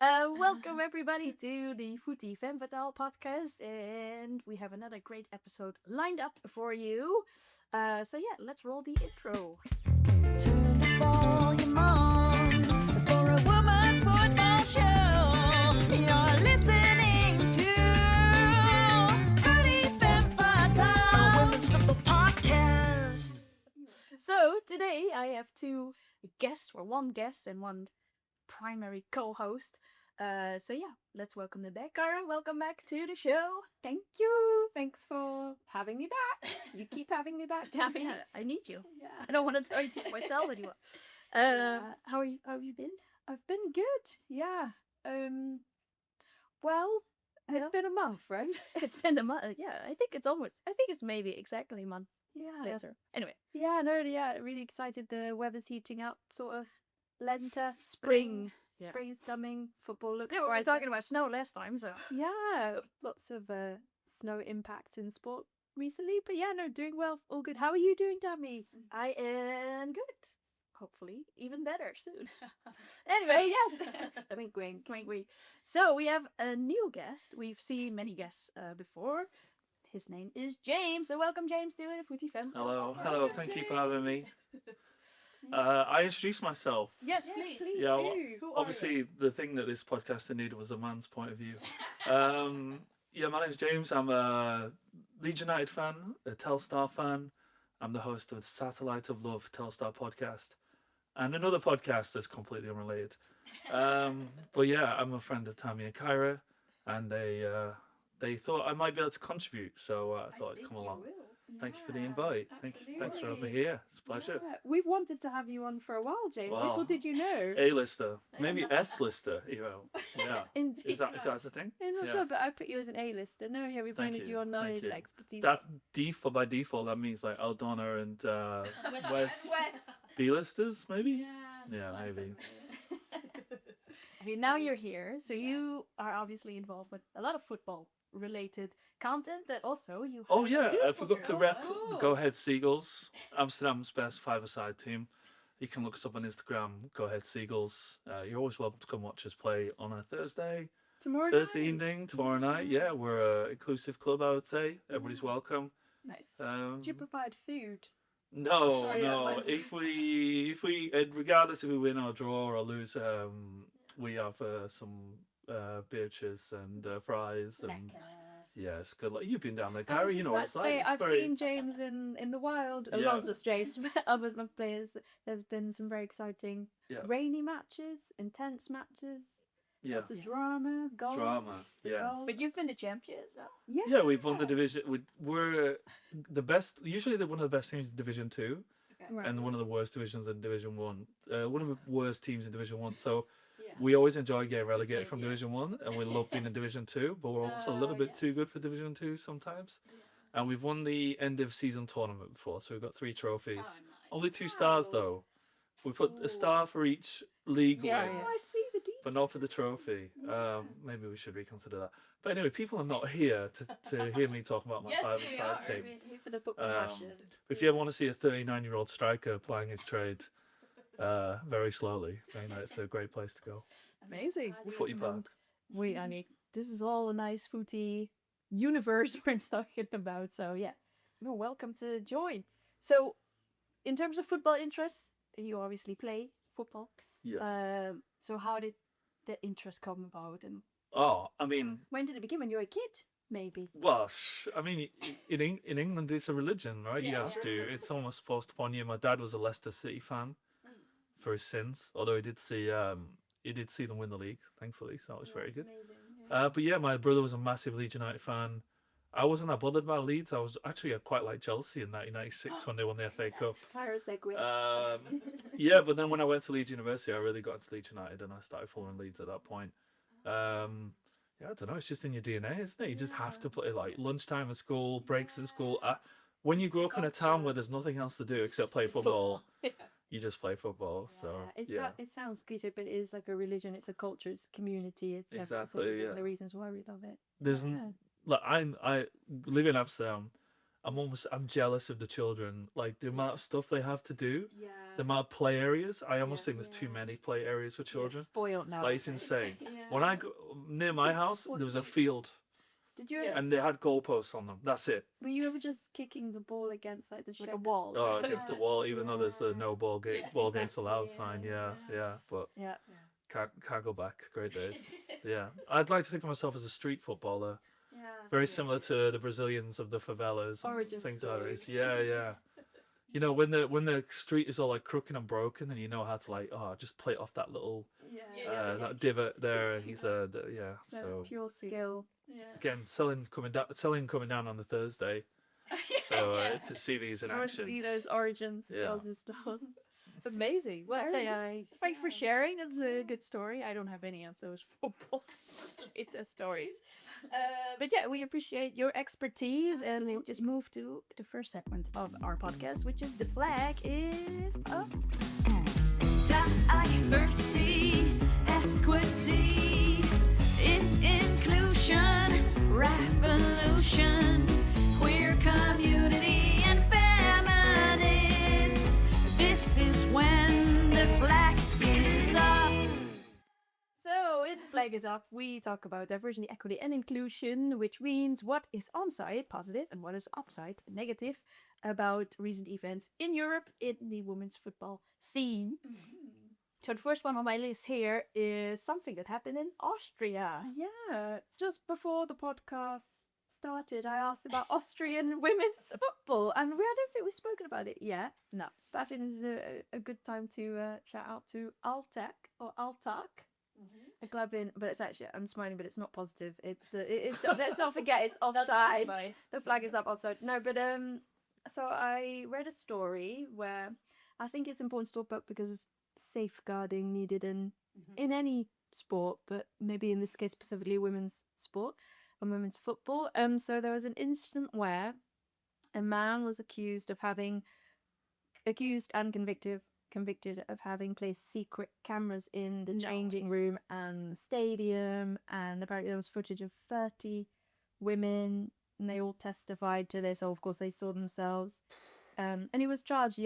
Welcome everybody to the Footie Femme Fatale podcast, and we have another great episode lined up for you. Let's roll the intro. Turn the volume on for a woman's football show. You're listening to Footie Femme Fatale, a women's football podcast. So today I have one guest and one primary co-host. Let's welcome them back. Kyra, welcome back to the show. Thank you. Thanks for having me back. You keep having me back, Tammy. Yeah, I need you. Yeah. I don't want to tell you to myself anymore. Yeah. How have you been? I've been good. Yeah. Well, it's been a month, right? It's been a month. Yeah, I think it's maybe exactly a month Yeah. later. Anyway, Really excited. The weather's heating up, sort of Lenta, spring. Yeah. Spring's coming. Football looks Yeah, we were brighter. talking about snow last time, so Yeah, lots of snow impact in sport recently. But doing well. All good. How are you doing, Tammy? I am good. Hopefully, even better soon. Anyway, yes. Wink, wink. wink. So we have a new guest. We've seen many guests before. His name is James. So welcome, James, to the Footie Femme. Hello. Thank you for having me. I introduced myself. Yes, Yeah, please. please Yeah, do. Who are Obviously, the thing that this podcaster needed was a man's point of view. My name's James. I'm a Leeds United fan, a Telstar fan. I'm the host of the Satellite of Love Telstar podcast, and another podcast that's completely unrelated. I'm a friend of Tammy and Kyra, and they thought I might be able to contribute, so I thought I'd come along. Thank you for the invite. Thanks for absolutely. over here. It's a pleasure. Yeah, we've wanted to have you on for a while, James. Wow. Little did you know. A-lister, maybe S-lister, even. Yeah. Indeed. Is that if that's a thing? I'm not Yeah. sure, but I put you as an A-lister. No, yeah, we've Thank wanted you, you on thank knowledge you. expertise. That by default, that means like Aldona and West B-listers, maybe? Yeah, maybe. I mean, now you're here, so you are obviously involved with a lot of football-related content that also you. Oh yeah, do I for forgot to girls. rep Of Go course. Ahead Seagulls, Amsterdam's best five-a-side team. You can look us up on Instagram, Go Ahead Seagulls. You're always welcome to come watch us play on a Thursday Thursday evening, tomorrow night. Yeah, we're an inclusive club, I would say. Everybody's welcome. Nice. Um, Do you provide food? No, Sorry, no. that's If we, regardless if we win or draw or lose, we have some beaches and fries and yeah, it's good. Like you've been down there, I was Kyra. You just know about what it's to like. say, It's I've very- seen James in the wild. Yeah. Not just James, but others, my players. There's been some very exciting Yeah. rainy matches, intense matches. Yeah, Lots of drama, goals. yeah. goals. But you've been the champions. Yeah, we've won the division. We're the best. Usually, they're one of the best teams in Division 2, Right. and one of the worst divisions in Division 1. One of the worst teams in Division 1. So Yeah. we always enjoy getting relegated right, from yeah. Division 1, and we love being in Division 2, but we're also a little bit too good for Division 2 sometimes. And we've won the end of season tournament before, so we've got 3 trophies. Only 2 stars though. We put a star for each league Yeah, win, yeah. I see the detail. but not for the trophy. Maybe we should reconsider that. But anyway, people are not here to hear me talk about my Yes, five-a-side we team. Here for the football Um, passion. If you ever want to see a 39-year-old striker playing his trade very slowly, then it's a great place to go. Amazing. Footy Park. I mean, this is all a nice footy universe we're talking about. So yeah, you're welcome to join. So, in terms of football interests, you obviously play football. Yes. So how did the interest come about? And I mean, When did it begin? When you were a kid, maybe. well, I mean, in England, it's a religion, right? You Yeah. have to. It's almost forced upon you. My dad was a Leicester City fan for his sins, although he did see them win the league, thankfully, so that was very good. Amazing. But yeah, my brother was a massive Leeds United fan. I wasn't that bothered by Leeds. I was actually quite like Chelsea in 1996 when they won the FA Cup. Kyra segue. Yeah, but then when I went to Leeds University, I really got into Leeds United and I started following Leeds at that point. Yeah, I don't know. It's just in your DNA, isn't it? You just have to play like lunchtime at school, breaks at school. When you grow up in a town where there's nothing else to do except play football, you just play football. So yeah, It sounds cliche, but it is like a religion. It's a culture. It's a community. It's Exactly, everything. yeah. The reasons why we love it. there's Yeah. like I live in Amsterdam. I'm jealous of the children. Like the amount of stuff they have to do, Yeah. the amount of play areas. I almost Yeah. think there's too many play areas for children. Spoiled now. Like it's insane. Yeah. When I go near my house, there was a field, Did you? Yeah. and they had goalposts on them. That's it. Were you ever just kicking the ball against like the Like a shed? wall. Oh, against the wall, even though there's the Yeah. no ball game, Yeah, ball games exactly, allowed yeah, sign. yeah. Yeah. But Yeah. can't go back. Great days. Yeah, I'd like to think of myself as a street footballer, Yeah. very similar to the Brazilians of the favelas. and Origin things story. like that. Yeah. You know, when the street is all like crooked and broken, and you know how to like, just play it off that little Yeah. that divot there, and he's yeah. So Pure skill. Yeah. again, selling coming down on the Thursday. So to see these in I want to action. see those origin Yeah. skills and stuff. Amazing. Well, Very thanks. nice. Thanks for sharing. That's a good story. I don't have any of those football stories. But yeah, we appreciate your expertise, and we'll just move to the first segment of our podcast, which is the flag is up. Diversity, equity, inclusion, revolution, queer community and feminist. This is when the flag is up. So, in Flag is Up, we talk about diversity, equity, and inclusion, which means what is on-side positive and what is off-side negative about recent events in Europe in the women's football scene. So, the first one on my list here is something that happened in Austria. Yeah. Just before the podcast started, I asked about Austrian women's football, and I don't think we've spoken about it yet. No. But I think this is a good time to shout out to Altek or Altak. A club in, but it's actually, I'm smiling, but it's not positive. It's let's not forget it's offside. The flag is up offside. No, but so I read a story where I think it's important to talk about because of safeguarding needed in any sport, but maybe in this case specifically women's sport and women's football. So there was an incident where a man was accused and convicted of having placed secret cameras in the changing room and the stadium, and apparently there was footage of 30 women and they all testified to this. So of course they saw themselves, and he was charged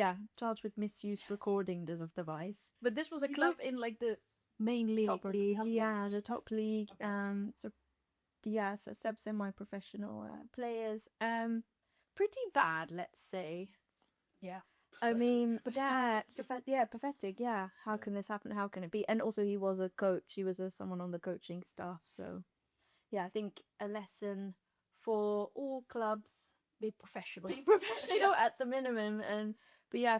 with misuse recording of device. But this was a club in like the main league. Top or league, the yeah, the top league. So semi-professional players. Pretty bad, let's say. Yeah. I mean, but pathetic. Yeah, how can this happen? How can it be? And also, he was a coach. He was someone on the coaching staff. So, yeah, I think a lesson for all clubs: Be professional. be professional at the minimum. But yeah,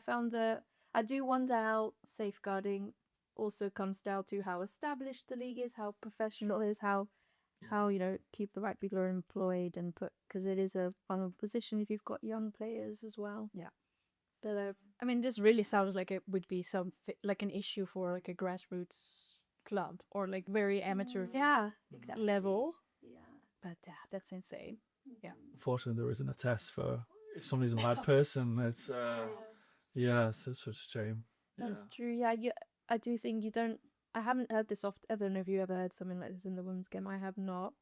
I do wonder how safeguarding also comes down to how established the league is, how professional it is, how keep the right people are employed and because it is a vulnerable position if you've got young players as well. Yeah. But I mean, this really sounds like it would be like an issue for like a grassroots club or like very amateur yeah, exactly. level. Yeah. But that's insane. Yeah. Unfortunately, there isn't a test for if somebody's a mad person. It's it's such a shame. That's true. Yeah, I do think you don't. I haven't heard this often. I don't know if you ever heard something like this in the women's game. I have not.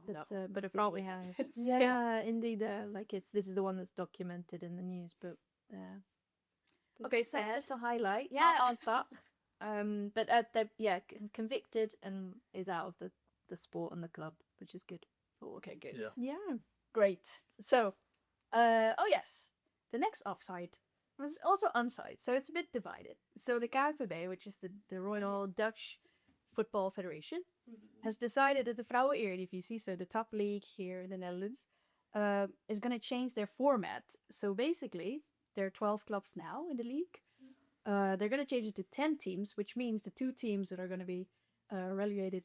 But if not, we have. Yeah, indeed. This is the one that's documented in the news. But Okay, so just to highlight, on top. But convicted and is out of the sport and the club, which is good. Oh, okay, good. Yeah. Great. So, yes, the next offside was also onside, so it's a bit divided. So the KNVB, which is the Royal Dutch Football Federation, has decided that the Vrouwen Eredivisie, so the top league here in the Netherlands, is going to change their format. So basically, there are 12 clubs now in the league. They're going to change it to 10 teams, which means the 2 teams that are going to be relegated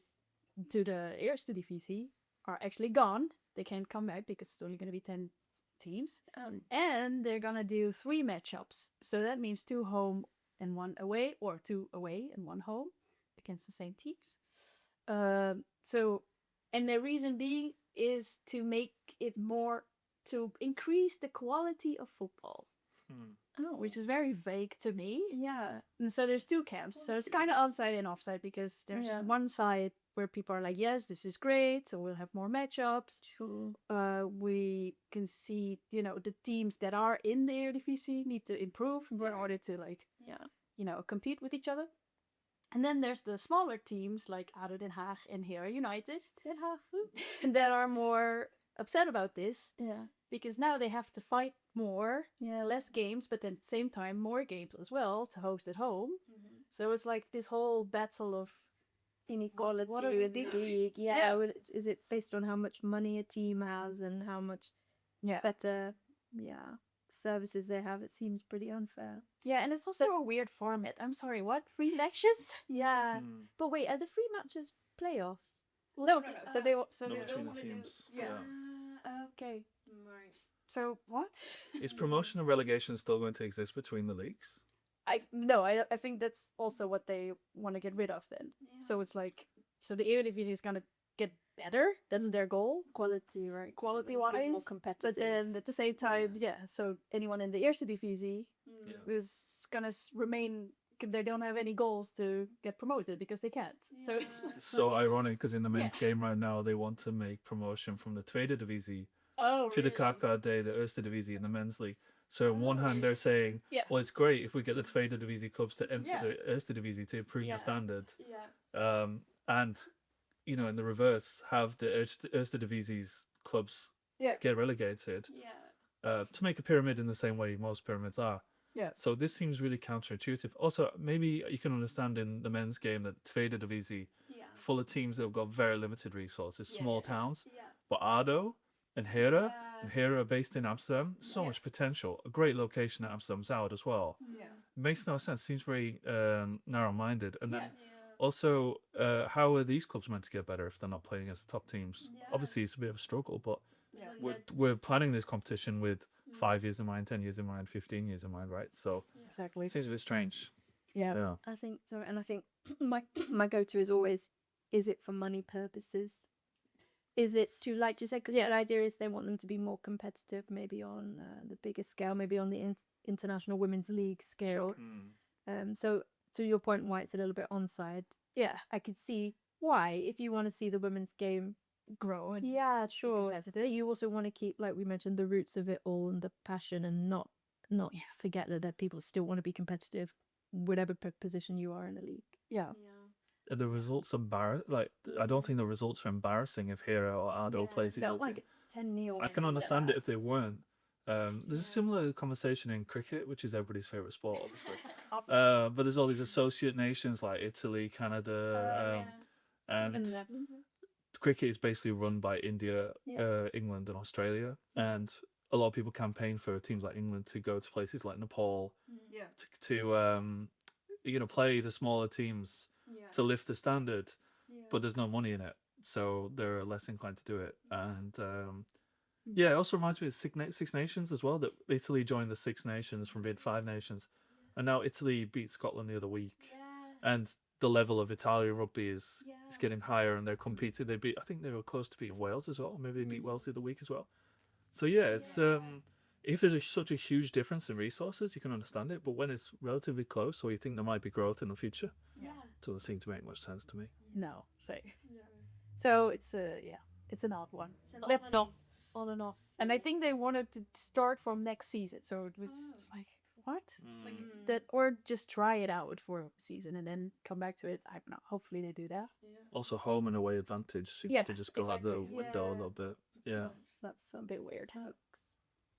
to the Eerste Divisie are actually gone. They can't come back because it's only going to be 10 teams. And they're going to do 3 matchups. So that means 2 home and 1 away, or 2 away and 1 home against the same teams. And the reason being is to make it more, to increase the quality of football. Which is very vague to me. Yeah. And so there's 2 camps. So it's kind of onside and offside because there's one side where people are like, yes, this is great, so we'll have more matchups. Sure. We can see, the teams that are in the Eredivisie need to improve in order to compete with each other. And then there's the smaller teams like ADO Den Haag and Hera United Den Haag. that are more upset about this Yeah. because now they have to fight more, Yeah. less games, but then at the same time more games as well to host at home. So it's like this whole battle of Inequality what are with we the doing? league. Yeah. Yeah. Well, is it based on how much money a team has and how much better services they have? It seems pretty unfair. Yeah, and it's also a weird format. I'm sorry, what? 3 matches? Yeah. Mm. But wait, are the 3 matches playoffs? No. So they so No, they between don't the wanna do- teams. Yeah. Okay. So what? Is promotion and relegation still going to exist between the leagues? I think that's also what they want to get rid of then. So it's like so the Eredivisie is gonna get better. That's their goal. Quality, right? Quality More wise, competitive. but then at the same time, so anyone in the Eredivisie Yeah. is gonna remain. They don't have any goals to get promoted because they can't. So it's It's so ironic because in the men's game right now, they want to make promotion from the Tweede Divisie to the KKD, the Eerste Divisie in the men's league. So on one hand, they're saying, Yeah. well, it's great if we get the Tweede Divisie clubs to enter Yeah. the Eerste Divisie to improve Yeah. the standard. Yeah. And, you know, in the reverse, have the Eerste Divisies clubs Yeah. get relegated Yeah. to make a pyramid in the same way most pyramids are. Yeah. So this seems really counterintuitive. Also, maybe you can understand in the men's game that Tweede Divisie, Yeah. full of teams that have got very limited resources, small towns. Yeah. But ADO and Hera are based in Amsterdam. So much potential. A great location at Amsterdam Zuid as well. Yeah. Makes no sense. Seems very narrow-minded. And then also, how are these clubs meant to get better if they're not playing as top teams? Obviously, it's a bit of a struggle, but we're planning this competition with 5 years in mind, 10 years in mind, 15 years in mind, right? So Exactly. it seems a bit strange. Yeah. Yeah. I think so, and I think my go-to is always: is it for money purposes? Is it to, like you said, because the idea is they want them to be more competitive, maybe on the bigger scale, maybe on the international women's league scale. So to your point, why it's a little bit onside. Yeah. I could see why if you want to see the women's game Grow and Yeah, sure. competitive. You also want to keep, like we mentioned, the roots of it all and the passion, and not forget that people still want to be competitive, whatever position you are in the league. Yeah. Are the results I don't think the results are embarrassing if Hera or ADO plays each Felt other. like 10-0. I can understand it if they weren't. There's a similar conversation in cricket, which is everybody's favorite sport, obviously. But there's all these associate nations like Italy, Canada, and cricket is basically run by India, England, and Australia. And a lot of people campaign for teams like England to go to places like Nepal Yeah. to play the smaller teams to lift the standard, but there's no money in it, so they're less inclined to do it. And it also reminds me of Six Nations as well, that Italy joined the Six Nations from being 5 nations, and now Italy beat Scotland the other week, and the level of Italian rugby is getting higher, and they're competing. I think they were close to beating Wales as well. Maybe they beat Wales the other week as well. So it's if there's such a huge difference in resources, you can understand it. But when it's relatively close, or you think there might be growth in the future, it doesn't seem to make much sense to me. No. So it's an odd one. Let's not On and off. And I think they wanted to start from next season, so it was like what? Like that, or just try it out for a season and then come back to it. I don't know. Hopefully they do that. Also, home and away advantage seems to just go out the window a little bit. Yeah. That's A bit weird.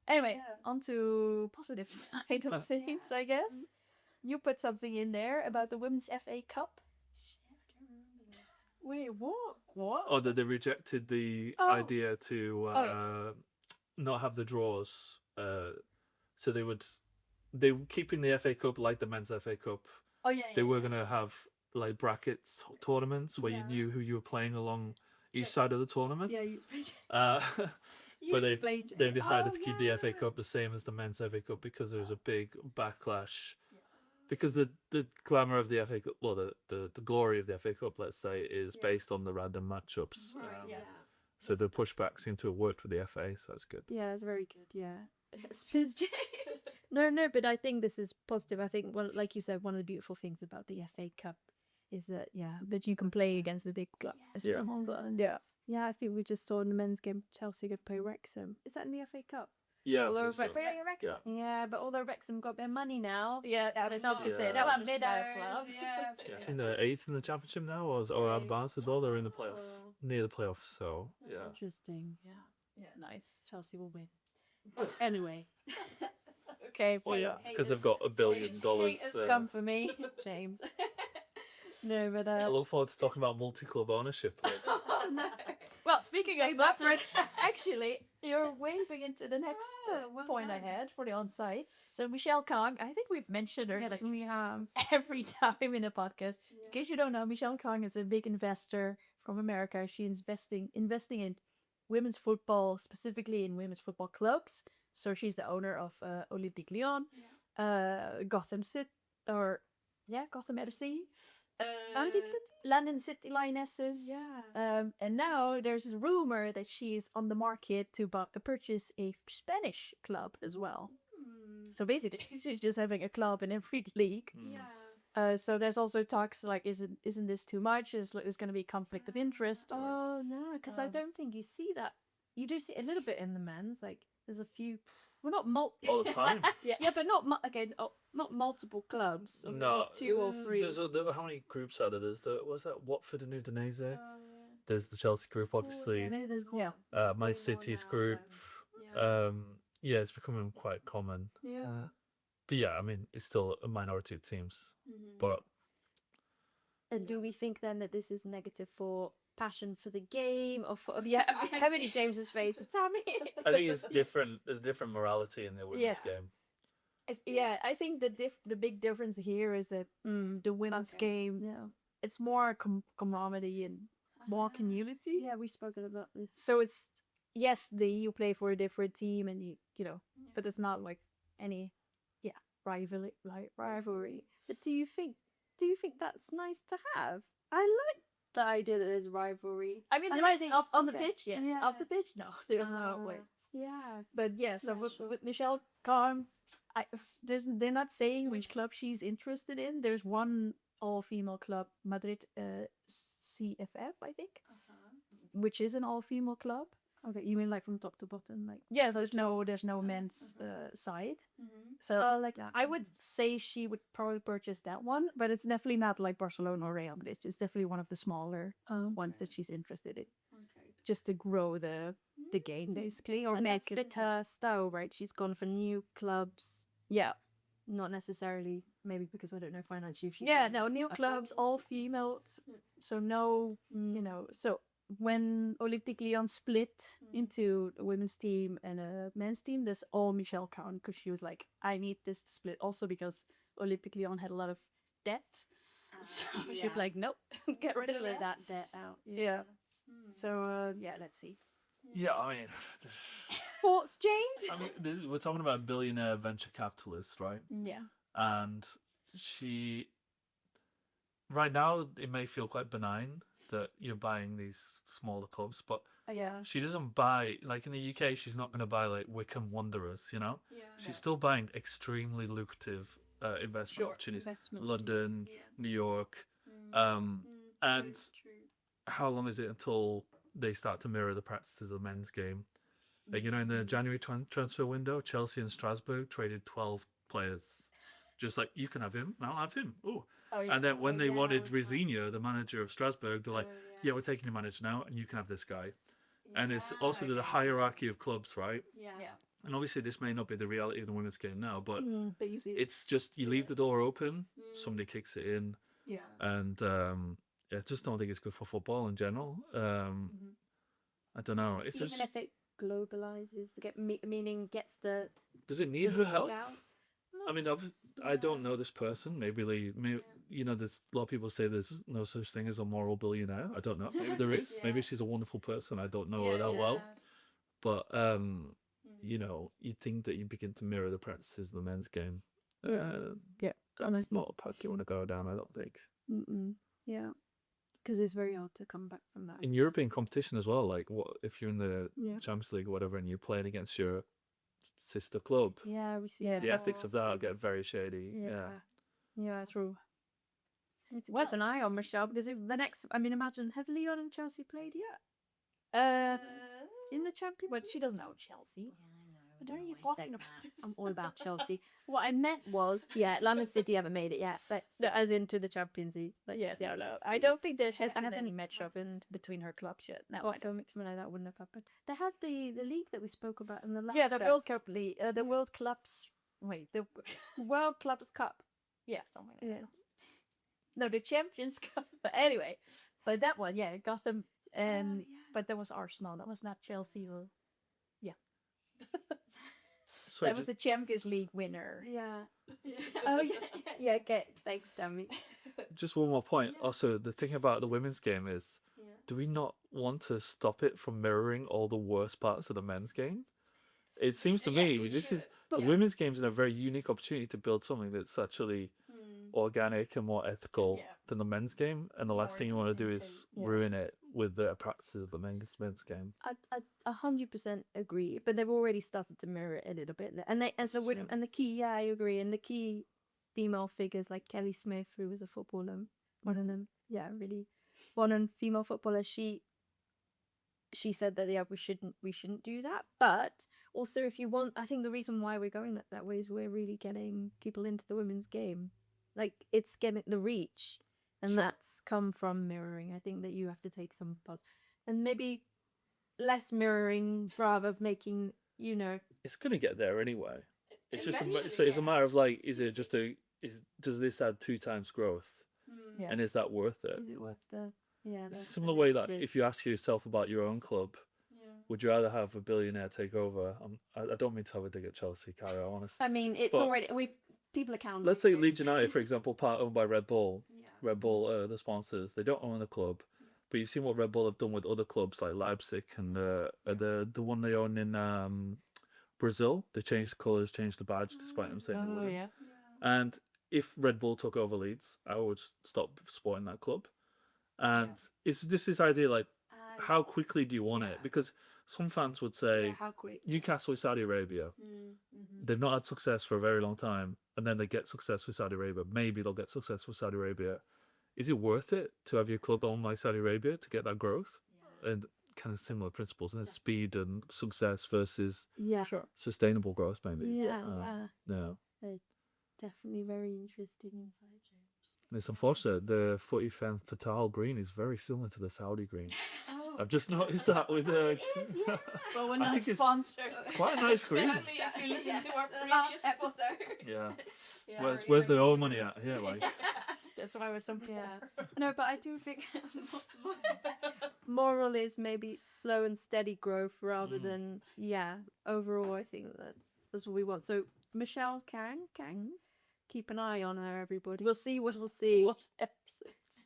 Anyway, on to positive side of things, I guess. You put something in there about the Women's FA Cup. Wait, what? What? Oh, that they rejected the idea to not have the draws. So they were keeping the FA Cup like the men's FA Cup. Oh yeah. They were gonna have like brackets tournaments where you knew who you were playing along each side of the tournament. Yeah, you But explained it. they've decided to keep the FA Cup the same as the men's FA Cup because there was a big backlash. Because the glamour of the FA Cup, well, the glory of the FA Cup, let's say, is based on the random matchups. So the pushback seemed to have worked with the FA, so that's good. Yeah, it's very good. Yeah. No, but I think this is positive. I think, well, like you said, one of the beautiful things about the FA Cup is that, that you can play against the big clubs. Yeah. Yeah, I think we just saw in the men's game Chelsea could play Wrexham. Is that in the FA Cup? Yeah, Although I think so. yeah, but although Wrexham got their money now. Yeah, I was just gonna say Yeah. that They're was a smart club. Yeah. Yeah, I think they're 8th in the championship now, or advanced as well. They're in the playoff, near the playoffs. So yeah. Interesting. Yeah. Yeah, nice. Chelsea will win. Anyway, Okay. Well, yeah, Hey, because they've got $1 billion. haters come for me, James. No, but I look forward to talking about multi-club ownership later. oh, no. Well, speaking Say of that, that. actually, you're waving into the next well point I done. had for the on-site. So Michelle Kong, I think we've mentioned her Yes, like we have. every time in the podcast. In case you don't know, Michelle Kong is a big investor from America. She's investing in women's football, specifically in women's football clubs. So she's the owner of Olympique Lyon, Gotham FC. London City Lionesses. Yeah. And now there's a rumor that she's on the market to purchase a Spanish club as well. So basically, she's just having a club in every league. Yeah. So there's also talks like, isn't this too much? Is going to be conflict of interest? Or... Oh no, because I don't think you see that. You do see it a little bit in the men's. Like there's a few. Well, not All the time. Yeah, but not not multiple clubs. Or No, two or three. How many groups are there? What's that? Watford and Udinese. There's the Chelsea group, obviously. Yeah. Man City's group. Yeah, it's becoming quite common. Yeah. But yeah, I mean, it's still a minority of teams. But And do we think then that this is negative for passion for the game or for how many James's face of Tammy? I think it's different. There's different morality in the women's Yeah. game. Yeah, I think the big difference here is that the women's game, Yeah. it's more camaraderie and more community. Yeah, we've spoken about this. So it's yes, you play for a different team and you know, but it's not like any rivalry. But do you think that's nice to have? I like the idea that there's rivalry. I mean, And there I is think- on the okay. pitch, yes. Yeah. Off the pitch, no, there's no way. Yeah. But yeah, so Yeah, with, sure. with Michelle Khan, they're not saying which club she's interested in. There's one all-female club, Madrid CFF, I think, which is an all-female club. Okay, you mean like from top to bottom, like Yeah, there's no men's side. So like that. I would say she would probably purchase that one, but it's definitely not like Barcelona or Real Madrid. It's definitely one of the smaller ones that she's interested in, just to grow the game basically. Or And make that's a bit her style, right? She's gone for new clubs, yeah, not necessarily maybe because I don't know financially if she. yeah. No, new clubs, all female. So no, so. When Olympique Lyon split into a women's team and a men's team, there's all Michelle Khan because she was like, I need this to split. Also because Olympique Lyon had a lot of debt. So she'd be like, nope, get rid of Let it. that debt out. Yeah. So, yeah, let's see. Yeah, I mean, Thoughts, James? we're talking about a billionaire venture capitalist, right? Yeah. And right now, it may feel quite benign that you're buying these smaller clubs, but Yeah. she doesn't buy, like in the UK, she's not going to buy like Wycombe Wanderers, you know? Yeah. She's still buying extremely lucrative investment opportunities. Investment. London, New York. And how long is it until they start to mirror the practices of the men's game? Like, in the January transfer window, Chelsea and Strasbourg traded 12 players. Just like, you can have him, and I'll have him. Ooh. Oh, yeah. And then when they yeah, wanted that was fun. Rizinho, the manager of Strasbourg, they're like, yeah, we're taking your manager now, and you can have this guy. And it's also the hierarchy of clubs, right? Yeah. And obviously, this may not be the reality of the women's game now, but But you see, it's just you leave the door open, somebody kicks it in, yeah. and I just don't think it's good for football in general. I don't know. If Even there's, if it globalizes, meaning gets the does it need her help? out. I mean, I don't know this person. Maybe there's a lot of people say there's no such thing as a moral billionaire. I don't know. Maybe there is. Maybe she's a wonderful person. I don't know her that well. But you'd think that you begin to mirror the practices of the men's game. That's not a path you want to go down, I don't think. Yeah. Because it's very hard to come back from that. In European competition as well, like what if you're in the Yeah. Champions League or whatever and you're playing against your sister club, Yeah, we see. Yeah, the ethics of that get very shady. Yeah. Yeah, True. it's worth an eye on Michelle because if the next, imagine have Leon and Chelsea played yet Uh, in the Champions but League? she doesn't know Chelsea. What are you Like talking that. about? I'm all about Chelsea. What I meant was, yeah, London City haven't made it yet, but No. as into the Champions League. Like, Yes, no. I don't think there has been any matchup between her clubs yet. No, I don't. Something like that wouldn't have happened. They had the league that we spoke about in the last. Yeah, the World Cup League, the World Clubs. Wait, the World Clubs Cup. yeah, something like Yeah. that. No, the Champions Cup. But anyway, but that one, yeah, Gotham, and yeah. but that was Arsenal. That was not Chelsea. Or, yeah, So that was the Champions League winner. Yeah. Oh yeah. Yeah. Okay. Thanks, Tammy. just one more point. Also, the thing about the women's game is, do we not want to stop it from mirroring all the worst parts of the men's game? It seems to me this is the women's game's in a very unique opportunity to build something that's actually organic and more ethical than the men's game, and the last thing you want to do is ruin it with the practices of the men's game. I 100% agree, but they've already started to mirror it a little bit, and the key, yeah, I agree, and the key female figures like Kelly Smith, who was a footballer, one of them, yeah, really, one female footballer. She said that we shouldn't do that, but also if you want, I think the reason why we're going that way is we're really getting people into the women's game, like it's getting the reach. And that's come from mirroring. I think that you have to take some and maybe less mirroring rather of making, It's gonna get there anyway. It's just it's a matter of like, does this add 2 times growth, Yeah. and is that worth it? is it worth the It's a similar way that if you ask yourself about your own club, would you rather have a billionaire take over? I don't mean to have a dig at Chelsea, Kyra, honestly. I mean, it's But- already people are counting. Let's say Leeds United, for example, part owned by Red Bull. Red Bull, the sponsors, they don't own the club, but you've seen what Red Bull have done with other clubs like Leipzig and the one they own in Brazil. They changed the colours, changed the badge, despite them saying they wouldn't. And if Red Bull took over Leeds, I would stop supporting that club. And it's this idea like, how quickly do you want it? Because some fans would say, how quick? Newcastle is Saudi Arabia. They've not had success for a very long time, and then they get success with Saudi Arabia. Maybe they'll get success with Saudi Arabia. Is it worth it to have your club owned by Saudi Arabia to get that growth? And kind of similar principles, and speed and success versus sustainable growth, maybe. Yeah. Yeah. Definitely very interesting insight, James. And it's unfortunate the Footie Femme Fatale green is very similar to the Saudi green. I've just noticed that with the. Well, we're I not think it's sponsored. quite a nice green. If you listen to our The last previous episode. Yeah. Where's the oil money at here? Like, That's why I was so No, but I do think moral is maybe slow and steady growth rather than overall. I think that's what we want. So Michelle Kang, keep an eye on her, everybody. We'll see what we'll see. What episodes?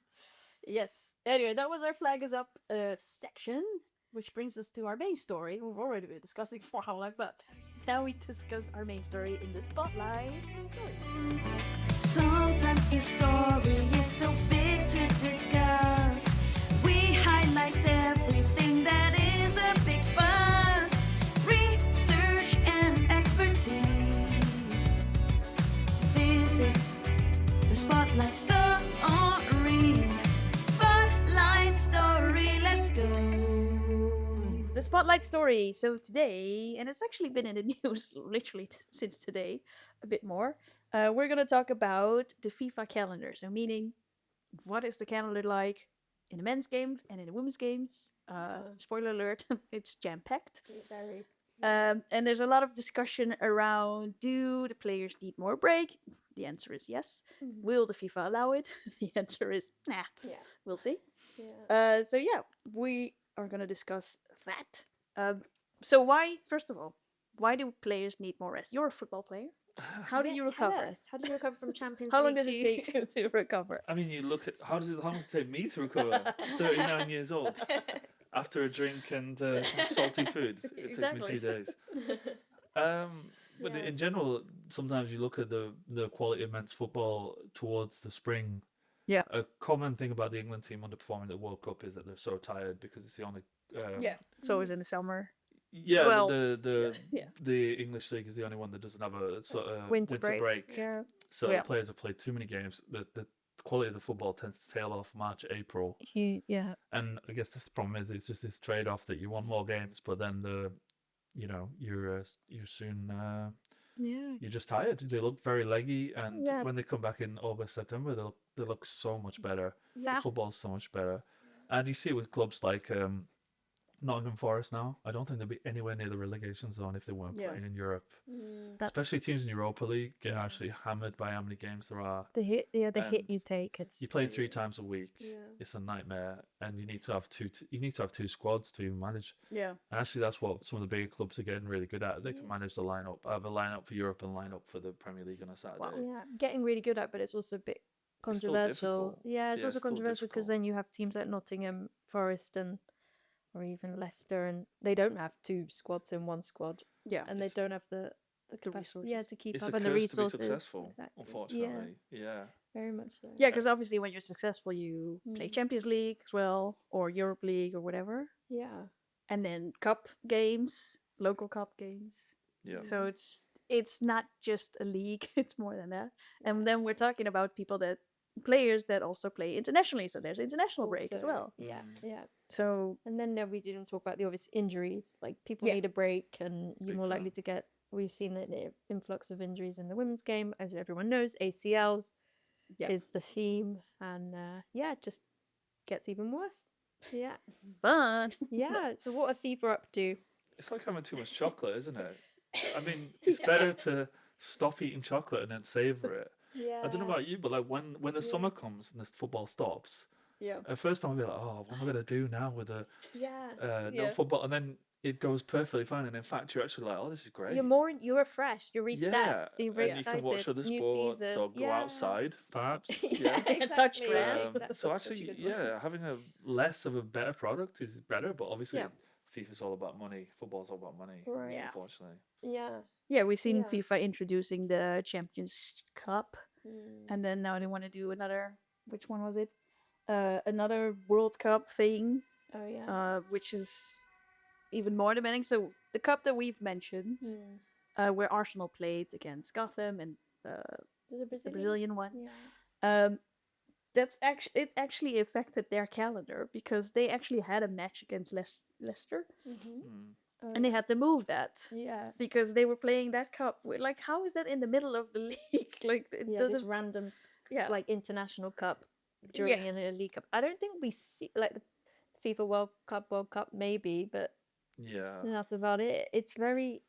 Yes. Anyway, that was our flag is up section, which brings us to our main story. We've already been discussing for how long, but now we discuss our main story in the spotlight story. Sometimes the story is so big to discuss. We highlight everything that is a big fuss. Research and expertise. This is the Spotlight Story. Spotlight Story, let's go. The spotlight story. So today, and it's actually been in the news literally since today, a bit more. We're gonna talk about the FIFA calendar. So meaning, what is the calendar like in the men's game and in the women's games? Spoiler alert, it's jam packed. Very. And there's a lot of discussion around: do the players need more break? The answer is yes. Will the FIFA allow it? The answer is nah. Yeah. We'll see. Yeah. So yeah, we are gonna discuss that. So first of all, why do players need more rest? You're a football player. How do you recover? How do you recover from Champions How long League does it take you to recover? I mean, you look at how long does it take me to recover? 39 years old after a drink and some salty food. It takes me 2 days. But in general, sometimes you look at the quality of men's football towards the spring. Yeah. A common thing about the England team underperforming at the World Cup is that they're so tired because it's the only. It's always in the summer. Yeah, Well, the English league is the only one that doesn't have a sort of Winter break. Yeah. So Yeah. players have played too many games. The quality of the football tends to tail off March, April. Yeah. And I guess the problem is it's just this trade-off that you want more games, but then the you're soon Yeah. you're just tired. They look very leggy, and Yeah. when they come back in August, September, they look so much better. Yeah. The football's so much better, and you see it with clubs like Nottingham Forest now. I don't think they'd be anywhere near the relegation zone if they weren't Yeah. playing in Europe. That's Especially teams in Europa League get actually hammered by how many games there are. the hit. Yeah, the hit and you take. It's You play 3 times a week. Yeah. It's a nightmare, and you need to have two squads to even manage. Yeah. And actually, that's what some of the bigger clubs are getting really good at. They can manage the lineup. I have a lineup for Europe and lineup for the Premier League on a Saturday. yeah, getting really good at, but it's also a bit It's still controversial. difficult. Yeah, it's Yeah, also it's still controversial because difficult. then you have teams like Nottingham Forest or even Leicester, and they don't have 2 squads in one squad, Yeah. and they It's- don't have the capacity, resources. to keep It's up a and the curse to be resources. successful, Exactly. unfortunately. Yeah. Very much so. Yeah, because obviously when you're successful, you play Mm. Champions League as well, or Europe League or whatever, Yeah. and then cup games, local cup games. Yeah. So it's not just a league; it's more than that. And then we're talking about players that also play internationally. So there's international break as Also, well. Yeah, Mm. yeah. So And then we didn't talk about the obvious injuries. Like people Yeah. need a break, and you're Big more likely time. to get. We've seen the influx of injuries in the women's game, as everyone knows. ACLs Yeah. is the theme, and it just gets even worse. Yeah, fun. yeah. So what are FIFA up to? It's like having too much chocolate, isn't it? I mean, it's better to stop eating chocolate and then savor it. Yeah, I don't know about you, but like when the summer comes and the football stops, Yeah. at first I'll be like, oh, what am I gonna do now with the Yeah, no Yeah. football? And then it goes perfectly fine, and in fact, you're actually like, oh, this is great. you refreshed, you're reset, Yeah, you're very and you excited. can watch other New sports season. or go Yeah. outside, perhaps. Yeah, And touch exactly. grass. Um, That's so such a actually, good one. yeah, having a less of a better product is better, but obviously, Yeah. FIFA's all about money. Football's all about money, Right. Yeah. unfortunately. Yeah. Yeah, we've seen Yeah. FIFA introducing the Champions Cup, Mm. and then now they want to do another. Which one was it? Another World Cup thing, Oh yeah. which is even more demanding. So the cup that we've mentioned, Mm. where Arsenal played against Gotham and There's a the Brazilian one, Yeah. that's actually affected their calendar because they actually had a match against Leicester, Mm-hmm. Mm. and they had to move that Yeah. because they were playing that cup. Like, how is that in the middle of the league? Like, it Yeah, this doesn't. random Yeah. like international cup during a league cup. I don't think we see like the FIFA World Cup maybe, but Yeah. that's about it. It's very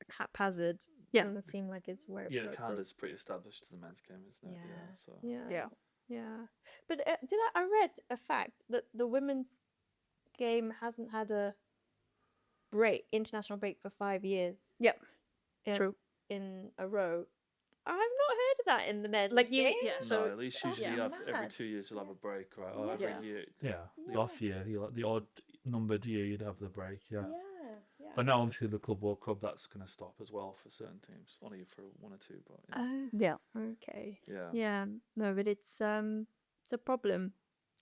haphazard. Yeah. Doesn't seem like it's where. Yeah, the where it calendar's goes. pretty established to the men's game, isn't it? Yeah. So Yeah. Yeah. Yeah. But I read a fact that the women's game hasn't had a international break for 5 years. Yep. in- True. In a row. I've not heard of that in the men's Like, game. yeah. So no, at least usually yeah. you have every Mad. 2 years you'll have a break, right? Or Yeah. every year. Yeah, the Yeah. off year, the odd numbered year, you'd have the break. Yeah. Yeah. Yeah. But now, obviously, the Club World Cup that's going to stop as well for certain teams, only for 1 or 2. But Oh. Yeah. Okay. yeah. Yeah. No, but it's a problem.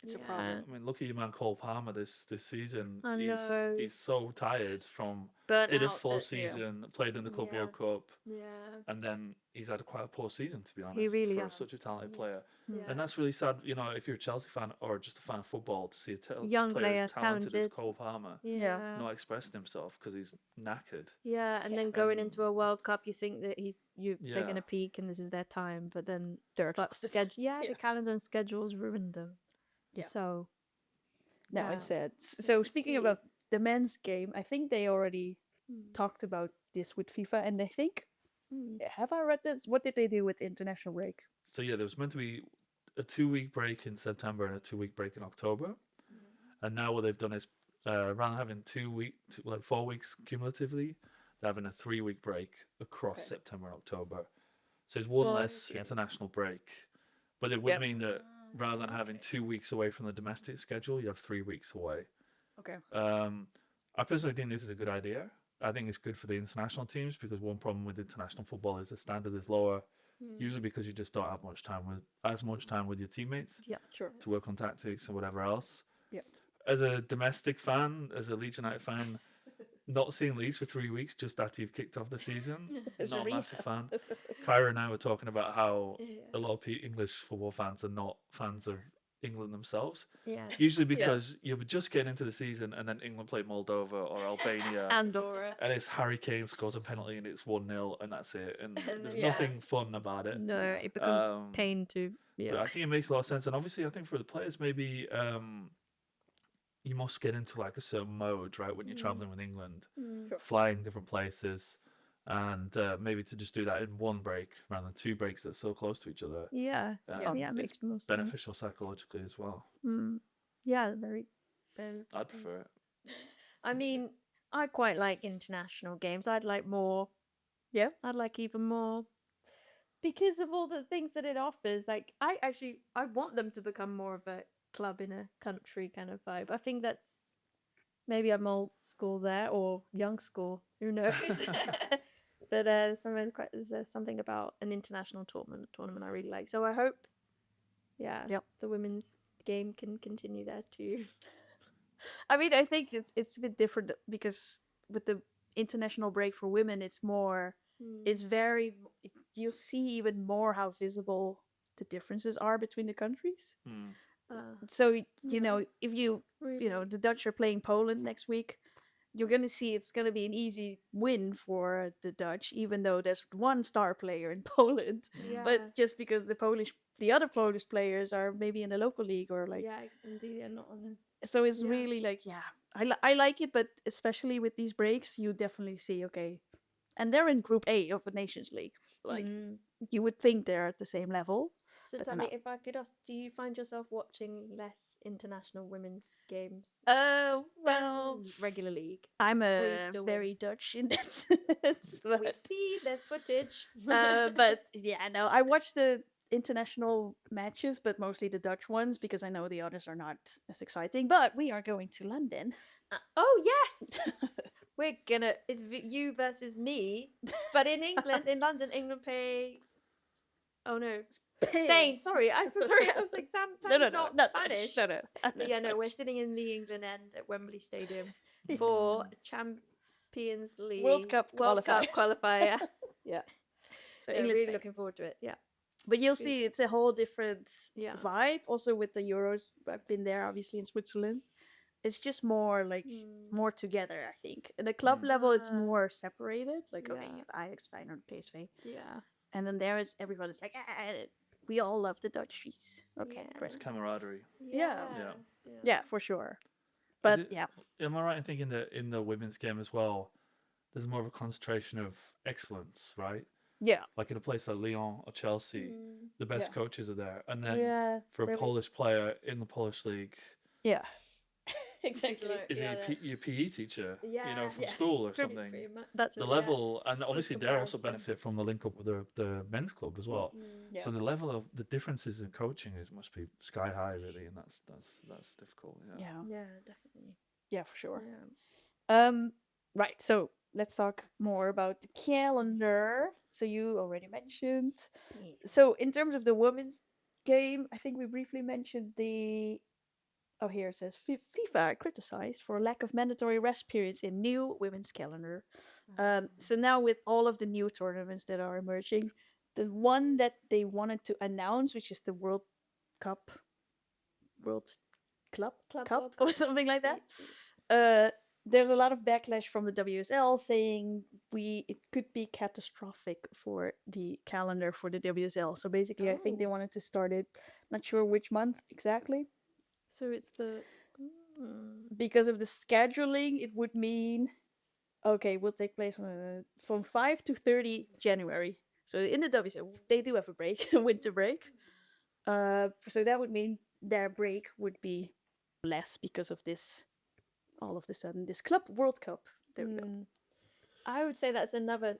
It's a Yeah. problem. I mean, look at your man Cole Palmer this season. I know. He's so tired from Burnt did a out full that- season, played in the Club Yeah. World Cup, Yeah. and then he's had quite a poor season, to be honest. really for has. such a talented Yeah. player. Yeah. And that's really sad, if you're a Chelsea fan or just a fan of football, to see a Young player as player, talented as talented. Cole Palmer Yeah. not expressing himself because he's knackered. Yeah, and then going Um, into a World Cup, you think that they're Yeah. gonna peak and this is their time, but then Dirt. but schedule, Yeah. the calendar and schedules ruined them. Yeah. So No, yeah. it's sad. So to speaking see. about the men's game, I think they already talked about this with FIFA, and I think have I read this? What did they do with the international break? So yeah, there was meant to be a 2-week break in September and a 2-week break in October, and now what they've done is rather than having 4 weeks cumulatively, they're having a 3-week break across Okay. September and October. So it's one Well, less okay. international break, but it would Yep. mean that rather than having 2 weeks away from the domestic schedule, you have 3 weeks away. Okay. I personally think this is a good idea. I think it's good for the international teams because one problem with international football is the standard is lower, usually because you just don't have as much time with your teammates Yeah. Sure. to work on tactics and whatever else. Yep. As a domestic fan, as a Leeds United fan, not seeing Leeds for 3 weeks just after you've kicked off the season, As a not a massive fan. Kyra and I were talking about how a lot of English football fans are not fans of England themselves. Yeah. Usually because you were just getting into the season and then England play Moldova or Albania. Andorra. And it's Harry Kane scores a penalty and it's 1-0 and that's it. And there's Yeah. nothing fun about it. No, it becomes Um, pain to. But Yeah. I think it makes a lot of sense. And obviously, I think for the players, maybe you must get into like a certain mode, right, when you're traveling with England, flying different places. And maybe to just do that in one break rather than two breaks that are so close to each other. Yeah. Yeah, it makes It's most sense. beneficial psychologically as well. Yeah, very. very I'd prefer it. I mean, I quite like international games. I'd like more. Yeah. I'd like even more because of all the things that it offers. Like, I want them to become more of a club in a country kind of vibe. I think that's maybe I'm old school there or young school. Who knows? But there's something about an international tournament I really like. So I hope, the women's game can continue there too. I mean, I think it's a bit different because with the international break for women, it's more, it's very, you'll see even more how visible the differences are between the countries. So, you know, if you know, the Dutch are playing Poland next week, you're going to see it's going to be an easy win for the Dutch, even though there's one star player in Poland. Yeah. But just because the other Polish players are maybe in the local league or like. Yeah, indeed, yeah, not on. So it's really like, I like it, but especially with these breaks, you definitely see, okay. And they're in Group A of the Nations League. Like, you would think they're at the same level. So but tell they're me, if I could ask, do you find yourself watching less international women's games? Well, Regular league. I'm you a still very Dutch in that sense. We But, see, there's footage. but yeah, no, I watch the international matches, but mostly the Dutch ones because I know the others are not as exciting. But we are going to London. Oh yes, it's you versus me, but in England, in London, England play. Oh no, Spain. Sorry, I was like, Sam's not Spanish. No. But yeah, no, we're sitting in the England end at Wembley Stadium for Champions League World Cup qualifier. Yeah. So England, really Spain. looking forward to it. Yeah. But you'll see it's a whole different Yeah. vibe. Also with the Euros, I've been there obviously in Switzerland. It's just more like more together, I think. At the club level, it's more separated. Like, okay, you have Ajax, Feyenoord, PSV. Yeah. And then there is everybody's like, we all love the Dutchies. Okay, Yeah. great. It's camaraderie. Yeah, for sure. But it- yeah, Am I right in thinking that in the women's game as well, there's more of a concentration of excellence, right? yeah, Like in a place like Lyon or Chelsea, the best coaches are there. And then Yeah. for there a is- Polish player in the Polish league, yeah. Exactly. is he your PE teacher, Yeah. from school or Pretty something? much. That's The what- level, and obviously they also comparison. benefit from the link up with the men's club as well. Yeah. So the level of the differences in coaching must be sky high, really, and that's difficult. Yeah. Yeah, Yeah, definitely. yeah, for sure. Yeah. Right. So let's talk more about the calendar. So you already mentioned. So in terms of the women's game, I think we briefly mentioned the. Oh, here it says FIFA criticized for lack of mandatory rest periods in new women's calendar. So now with all of the new tournaments that are emerging, the one that they wanted to announce, which is the World Cup, World Club Cup or something like that. There's a lot of backlash from the WSL saying it could be catastrophic for the calendar for the WSL. So basically, I think they wanted to start it. Not sure which month exactly. So it's the. Because of the scheduling, it would mean, okay, will take place from 5 to 30 January. So in the WSL, they do have a break, a winter break. So that would mean their break would be less because of this, all of a sudden, this Club World Cup. There we go. I would say that's another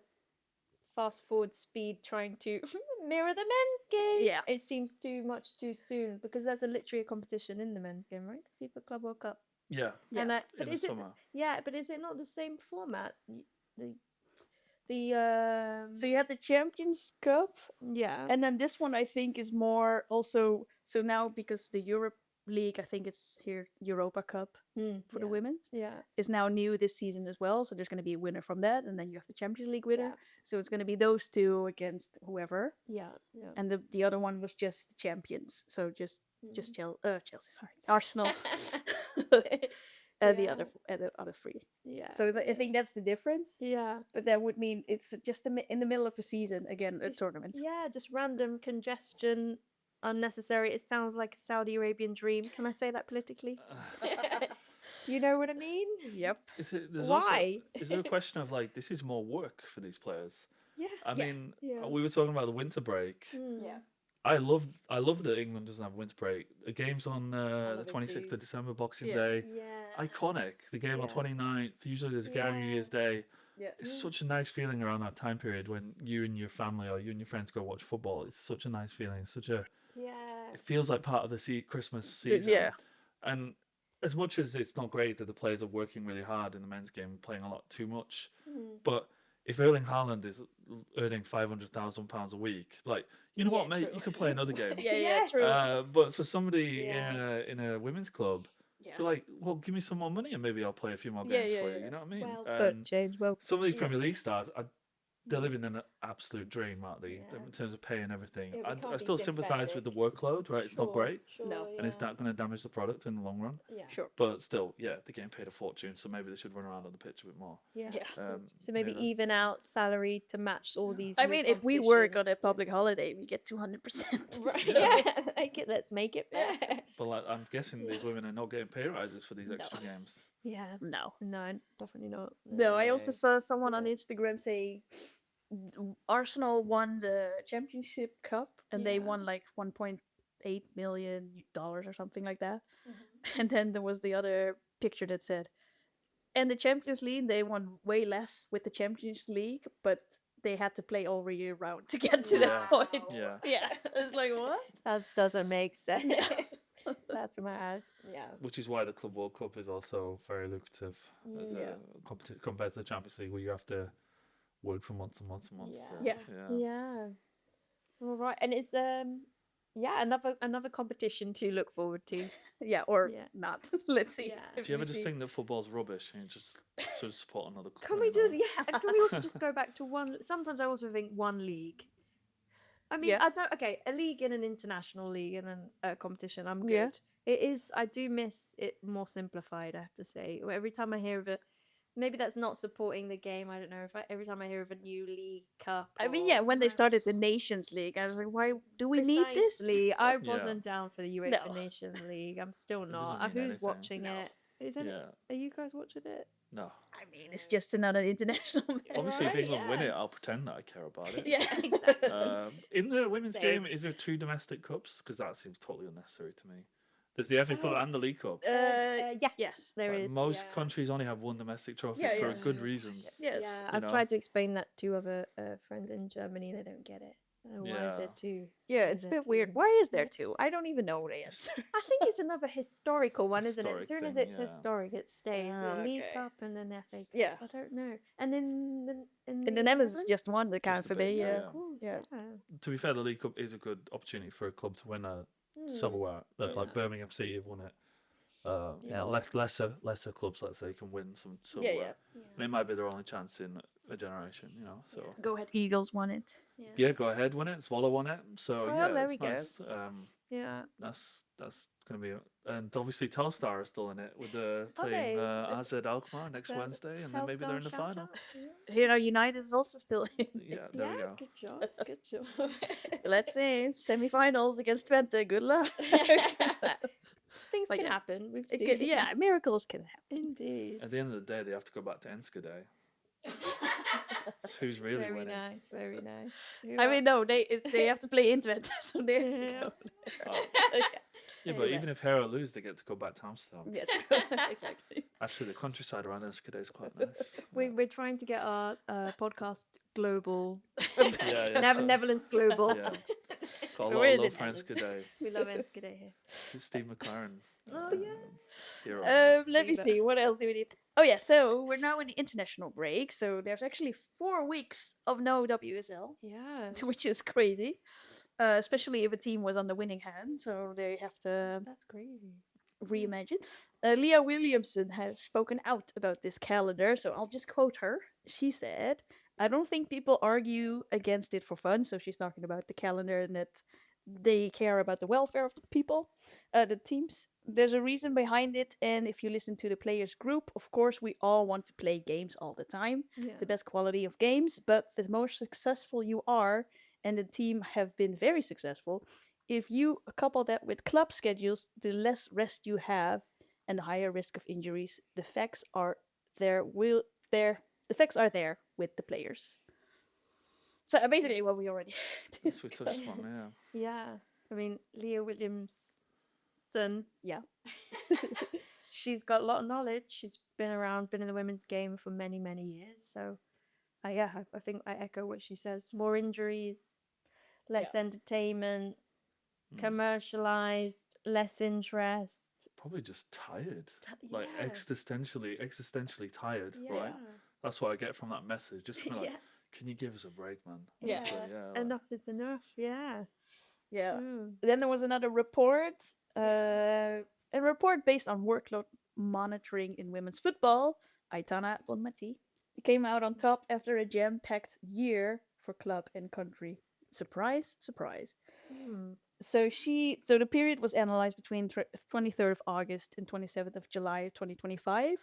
fast forward speed trying to mirror the men's game. Yeah. It seems too much too soon because there's literally a competition in the men's game, right? The FIFA Club World Cup. Yeah. And in but the is it? summer. Yeah, but is it not the same format? The So you had the Champions Cup, yeah. and then this one I think is more also. So now because the Europe League, I think it's here Europa Cup for the women's. Yeah. Is now new this season as well. So there's going to be a winner from that, and then you have the Champions League winner. Yeah. So it's going to be those two against whoever, Yeah. Yeah. and the other one was just the champions. So just just Chelsea, sorry, Arsenal, and the other three. Yeah. So I think that's the difference. Yeah. But that would mean it's just in the middle of a season again, a tournament. Yeah, just random congestion, unnecessary. It sounds like a Saudi Arabian dream. Can I say that politically? You know what I mean? Yep. Why? Is there a question of like this is more work for these players? Yeah. I mean, Yeah. we were talking about the winter break. Yeah. I love that England doesn't have winter break. The game's on the Holiday 26th break. of December, Boxing Yeah. Day. Yeah. Iconic. The game on Yeah. 29th. Usually there's a game on New Yeah. Year's Day. Yeah. It's such a nice feeling around that time period when you and your family or you and your friends go watch football. It's such a nice feeling. It's such a. Yeah. It feels like part of the Christmas season. Yeah. And as much as it's not great that the players are working really hard in the men's game, playing a lot too much, but if Erling Haaland is earning £500,000 a week, like, you know what, mate, true. you can play another game. Yeah, true. But for somebody Yeah. in a women's club, Yeah. they're like, well, give me some more money and maybe I'll play a few more Yeah, games yeah, for you. yeah. You know what I mean? Well And put, James. Well. some of these yeah. Premier League stars, they're living in an absolute dream, aren't they? Yeah. In terms of pay and everything. Yeah, we I can't be still sympathise with the workload, right? It's not Sure, great, Sure, No. and it's not going to damage the product in the long run. Yeah. Sure. But still, yeah, they're getting paid a fortune, so maybe they should run around on the pitch a bit more. Yeah. Yeah. So maybe yeah, that's- even out salary to match all these. I new mean, if we work on a competitions. public holiday, we get 200%. Right. Yeah. Like it. Let's make it. But like, I'm guessing these women are not getting pay rises for these extra games. Yeah. No. No, definitely not. No, I also saw someone on Instagram say Arsenal won the Championship Cup and they Yeah. won like $1.8 million or something like that. And then there was the other picture that said, and the Champions League, they won way less with the Champions League, but they had to play all year round to get to that Wow. point. Yeah. Yeah. It's like, what? That doesn't make sense. That's mad. Yeah. Which is why the Club World Cup is also very lucrative as Yeah. compared to the Champions League, where you have to work for months and months and months. Yeah. Yeah. Yeah. All right, and it's yeah, another competition to look forward to. Yeah, or Yeah. not. Let's see. Yeah. if Do you ever we just see. think that football's rubbish and you just sort of support another club? Can we just can we also just go back to one? Sometimes I also think one league. I mean, Yeah. I don't. Okay, a league in an international league and a competition. I'm good. Yeah. It is. I do miss it more simplified. I have to say. Every time I hear of it, maybe that's not supporting the game. I don't know. Every time I hear of a new league cup. I mean, or- yeah, when they started the Nations League, I was like, why do we need this? Precisely. I Yeah. wasn't down for the UEFA No. Nations League. I'm still doesn't not. mean Who's anything. watching No. it? Is it? Yeah. Are you guys watching it? No. I mean, it's just another international match. Obviously, if Right, England win yeah. it, I'll pretend that I care about it. Yeah, exactly. In the women's Same. game, is there 2 domestic cups? Because that seems totally unnecessary to me. There's the FA Cup and the League Cup. Yeah. yes. There Like, is. most yeah. countries only have 1 domestic trophy Yeah, for yeah. good reasons. Yes. Yeah, you I've know? tried to explain that to other friends in Germany. They don't get it. I don't know why is Yeah. there two? Yeah, Why it's is a there bit weird. two? Why is there two? I don't even know the answer. I think it's another historical one, isn't it? Historic As soon as thing, it's yeah. historic, it stays. Ah, The League okay. Cup and then FA Cup. Yeah. I don't know. And in In the Netherlands, it's just one, the Just the KNVB, big, yeah. yeah. Cool. Yeah. To be fair, the League Cup is a good opportunity for a club to win a silverware. Like Birmingham City have won it. You know, lesser clubs, let's say, can win some silverware. And it might be their only chance in a generation, you know. So Go ahead, Eagles won it. yeah, go ahead, win it. Swallow won it. So Well, yeah, there it's we go. nice. Yeah. That's gonna be, and obviously Telstar are still in it with the Are playing they? AZ Alkmaar next So, Wednesday, and then maybe they're in the Telstar final. shout-out. You know, United is also still in. Yeah, there we go. Good job. Good job. Let's see, semi-finals against Twente. Good luck. Things Like, can happen. We've It seen. could- yeah, miracles can happen. Indeed. At the end of the day, they have to go back to Enschede. Who's really Very winning? nice. Very nice. I mean, no, they have to play in Twente, so there you Yeah. go. Oh, yeah, yeah, but even if Hera lose, they get to go back to Amsterdam. yeah, exactly. Actually, the countryside around Enschede is quite nice. We're trying to get our podcast global. Yeah, yeah, so- Netherlands global. Yeah, got a So lot we're of in love the for Netherlands. Enschede. We love Enschede here. Steve McLaren. Oh, yeah. Hero. Let me Steve. see. What else do we need? Oh yeah, so we're now in the international break. So there's actually 4 weeks of no WSL, Yeah. which is crazy. Especially if a team was on the winning hand, so they have to That's crazy. reimagine. Leah Williamson has spoken out about this calendar, so I'll just quote her. She said, "I don't think people argue against it for fun." So she's talking about the calendar and that they care about the welfare of the people, the teams. There's a reason behind it, and if you listen to the players group, of course we all want to play games all the time, Yeah. the best quality of games, but the more successful you are, and the team have been very successful, if you couple that with club schedules, the less rest you have and the higher risk of injuries, the facts are there with the players. So basically what we already That's what we touched discussed. on, Yeah. I mean, Leah Williams' son, Yeah. she's got a lot of knowledge. She's been in the women's game for many, many years. So, I think I echo what she says. More injuries, less entertainment, commercialized, less interest. Probably just tired. Yeah. Existentially tired, right? That's what I get from that message. Just kind of like, can you give us a break, man? Yeah. Honestly, like- Enough is enough. Yeah. Yeah. Mm. Then there was another report, a report based on workload monitoring in women's football. Aitana Bonmati came out on top after a jam-packed year for club and country. Surprise, surprise. Mm. So the period was analyzed between 23rd of August and 27th of July 2025,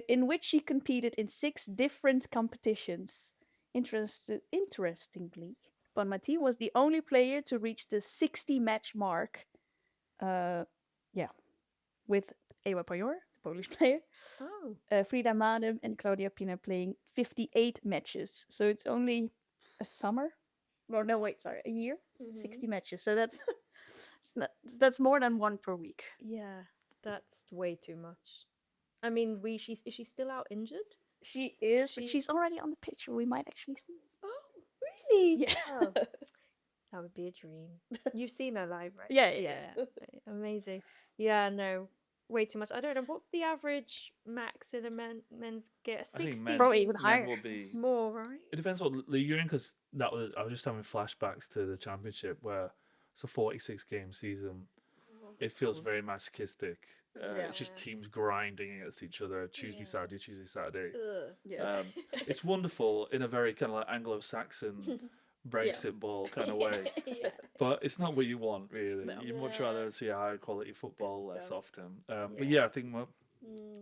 in which she competed in 6 different competitions. Interestingly, Bonmati was the only player to reach the 60 match mark. With Ewa Pajor, the Polish player, Frida Madem and Claudia Pina playing 58 matches. So it's only a summer. Oh, no, wait, sorry, a year. 60 matches. So that's more than one per week. Yeah, that's way too much. I mean, is she still out injured? She is, but she's already on the pitch. We might actually see. Oh, really? Yeah. Oh, that would be a dream. You've seen her live, right? Yeah. Amazing. Yeah, no, way too much. I don't know. What's the average max in a men's get? I think 60? men, Probably even men higher. will be. More, right? It depends what league you're in, because I was just having flashbacks to the championship where it's a 46 game season. It feels very masochistic. It's just teams grinding against each other Tuesday, Saturday. Yeah. It's wonderful in a very kind of like Anglo-Saxon Brexit ball kind of way, but it's not what you want really. No. You'd much rather see a higher quality football less stuff. often. But yeah, I think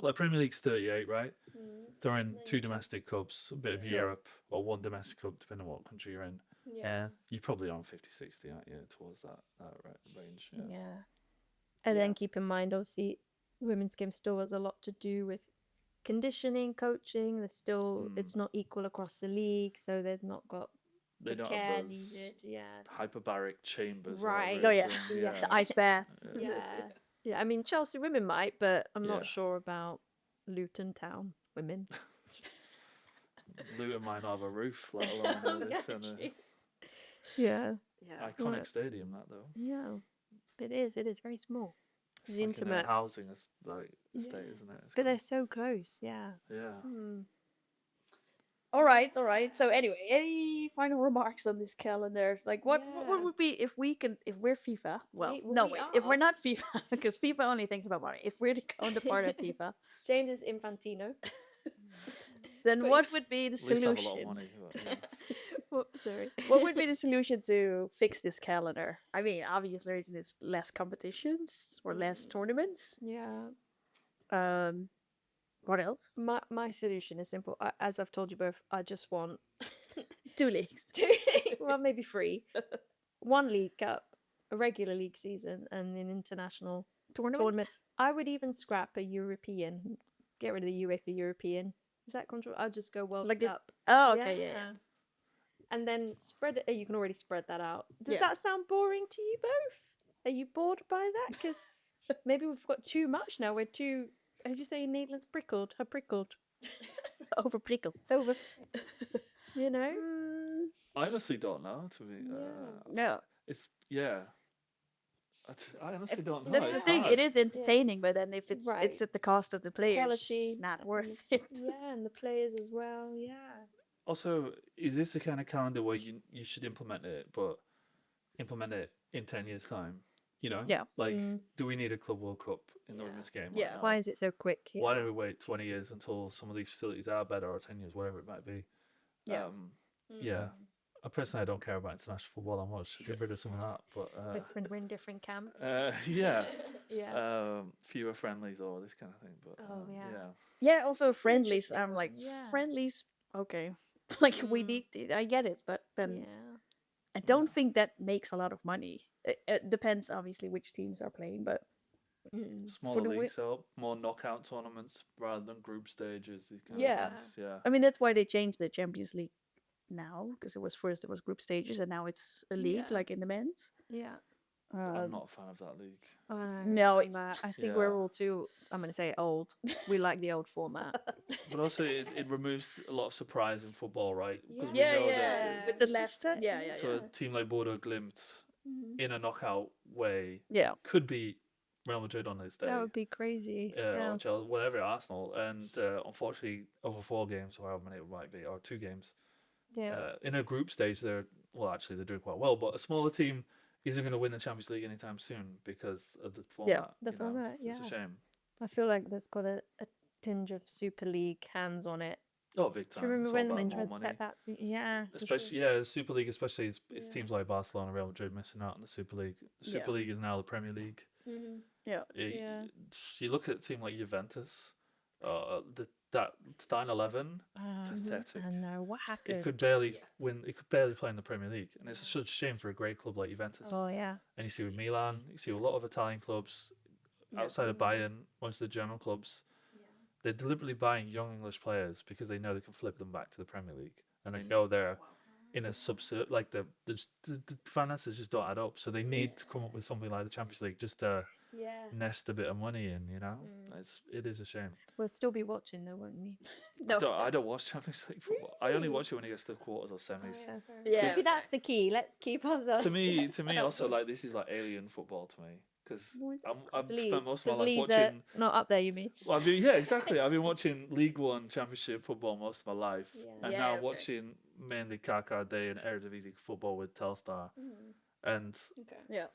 like Premier League's 38, right? They're in 2 domestic cups, a bit of Europe, or 1 domestic cup, depending on what country you're in. Yeah. You're probably on 50, 60, aren't you, towards that range? Yeah. And then keep in mind, obviously, women's game still has a lot to do with conditioning, coaching. There's still it's not equal across the league, so they've not got They the don't care have those needed. Yeah. hyperbaric chambers. or Right. whatever Oh, it yeah. is, Yeah. The ice baths. Yeah. Yeah. I mean, Chelsea women might, but I'm Yeah. not sure about Luton Town women. Luton might not have a roof, let alone this and a Yeah. iconic stadium. That though. Yeah. It is. It is very small. It's It's like intimate. in a housing estate, isn't it? It's But cool. they're so close. Yeah. Yeah. All right. So anyway, any final remarks on this calendar? Like, what would be if we're FIFA? Well, if we're are. not FIFA, because FIFA only thinks about money. If we're the counterpart of FIFA, James is Infantino. then what would be the At least have a lot of solution? money. But, yeah. Sorry. What would be the solution to fix this calendar? I mean, obviously, there's less competitions or less tournaments. Yeah. What else? My solution is simple. As I've told you both, I just want 2 leagues. well, maybe 3. 1 League Cup, a regular league season, and an international tournament. I would even scrap a European. Get rid of the UEFA European. Is that control? I'll just go World Like Cup. Oh, okay, yeah. And then spread it. You can already spread that out. Does Yeah. that sound boring to you both? Are you bored by that? Because maybe we've got too much now. We're too. How do you say Nederlands prickled? Her prickled. Overprickled. It's over. You know. I honestly don't know. To be, No. it's I honestly don't know. That's the It's thing. hard. It is entertaining, but then if it's Right. at the cost of the players, Quality, it's not worth it. Yeah, and the players as well. Yeah. Also, is this the kind of calendar where you should implement it, but implement it in 10 years' time? You know? Yeah. Like, do we need a Club World Cup in the women's game? right Yeah. now? Why is it so quick? Yeah. Why don't we wait 20 years until some of these facilities are better, or 10 years, whatever it might be? Yeah. Yeah. personally, I don't care about international football that much. Get rid of some of that, but We're in different camps. yeah, Yeah. fewer friendlies or this kind of thing. But Oh, yeah. Yeah, also friendlies. interesting I'm like, one, yeah. friendlies, okay. Like, we Mm. need it, I get it, but then Yeah. I don't think that makes a lot of money. It depends, obviously, which teams are playing, but smaller the leagues help, more knockout tournaments rather than group stages. These kind Yeah. of things. Yeah. I mean, that's why they changed the Champions League now, because it was group stages, and now it's a league, Yeah. like in the men's. Yeah. I'm not a fan of that league. Oh, no. No, it's- I think Yeah. we're all too, I'm going to say old. We like the old format. But also, it removes a lot of surprise in football, right? Because we Yeah, know yeah. With This the is last, set- yeah. that. So a team like Bodo Glimt Mhm. in a knockout way Yeah. could be Real Madrid on this day. That would be crazy. Or Chelsea, whatever, Arsenal, and unfortunately, over 4 games, or however many it might be, or 2 games, Yeah. in a group stage, they're doing quite well. But a smaller team isn't going to win the Champions League anytime soon because of the format. The you know? format, It's a yeah. shame. I feel like there's got a tinge of Super League hands on it. Oh, big Do time. you remember It's all when about they more tried to money. set that? Yeah. for Especially, sure. yeah, the Super League, especially it's Yeah. teams like Barcelona, Real Madrid missing out on the Super League. The Super Yeah. League is now the Premier League. Mhm. Yeah. Yeah. You look at a team like Juventus, that starting 11, pathetic. I know what It happened. could barely win. It could barely play in the Premier League, and it's such a shame for a great club like Juventus. Oh yeah. And you see with Milan, you see a lot of Italian clubs outside of Bayern, most of the German clubs. They're deliberately buying young English players because they know they can flip them back to the Premier League, and they know they're in a subset. Like the finances just don't add up, so they need to come up with something like the Champions League just to Yeah. nest a bit of money in. You know, it is a shame. We'll still be watching though, won't we? No. I don't watch Champions League football. I only watch it when it gets to the quarters or semis. Yeah. Maybe that's the key. Let's keep ourselves. To me, also like this is like alien football to me because I've spent most of my life Leeds watching. not up there, you mean? Well, yeah, exactly. I've been watching League One Championship football most of my life, and Yeah, now okay. watching mainly KKD and Eredivisie football with Telstar. And Yeah.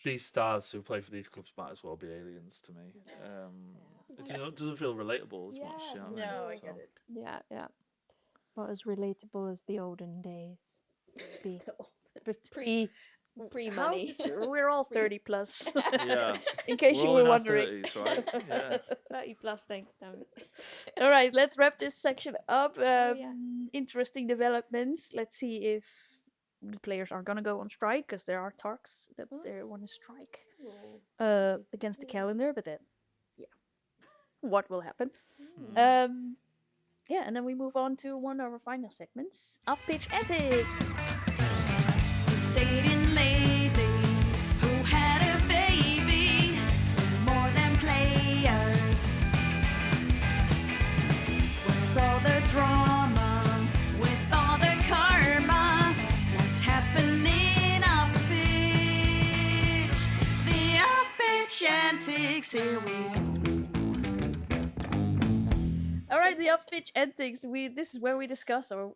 these stars who play for these clubs might as well be aliens to me. It doesn't feel relatable as much. You know what I No, mean? I get it. Yeah. Not as relatable as the olden days. Be pre How money. does- we're all 30 plus. Yeah. In case We're you all were in our wondering. 30s, right? Yeah. 30 plus, thanks, damn it. All right, let's wrap this section up. yes. Interesting developments. Let's see if the players are gonna go on strike, because there are talks that they want to strike against the calendar. But then, yeah, what will happen? Yeah, and then we move on to one of our final segments, off-pitch ethics. Stayed in lately. Who had a baby? More than players. Where's all the drama? With all the karma? What's happening off pitch? The off pitch antics. Here we go. All right, the off-pitch antics. This is where we discuss our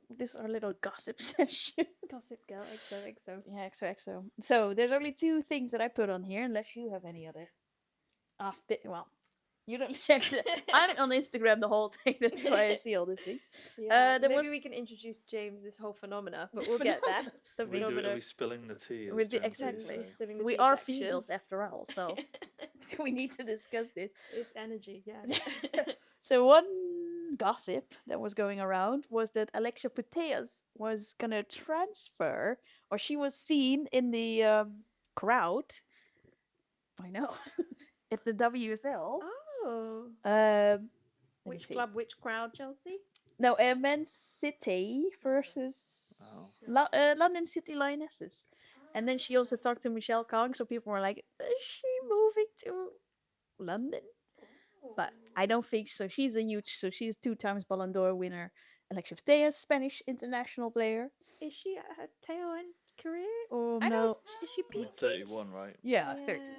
little gossip session. Gossip girl, XOXO. Yeah, XOXO. So there's only 2 things that I put on here, unless you have any other off-pitch. Well, you don't check it. I'm on Instagram the whole thing. That's why I see all these things. Yeah, there maybe was- we can introduce James this whole phenomena, but we'll get there. The Are we phenomena. spilling the tea? as With the- Jen says, exactly. so. Spilling the We tea are section. females after all, so we need to discuss this. It's energy, yeah. So one gossip that was going around was that Alexia Putellas was gonna transfer, or she was seen in the crowd. I know, at the WSL. Oh. Let me Which see. club, which crowd, Chelsea? No, Man City versus Oh. London City Lionesses. And then she also talked to Michelle Kong, so people were like, is she moving to London? But I don't think so. She's 2 times Ballon d'Or winner. Alexia Putellas, Spanish international player. Is she at her tail end career? Or I don't- is she I mean, peak? 31, right? Yeah, 31.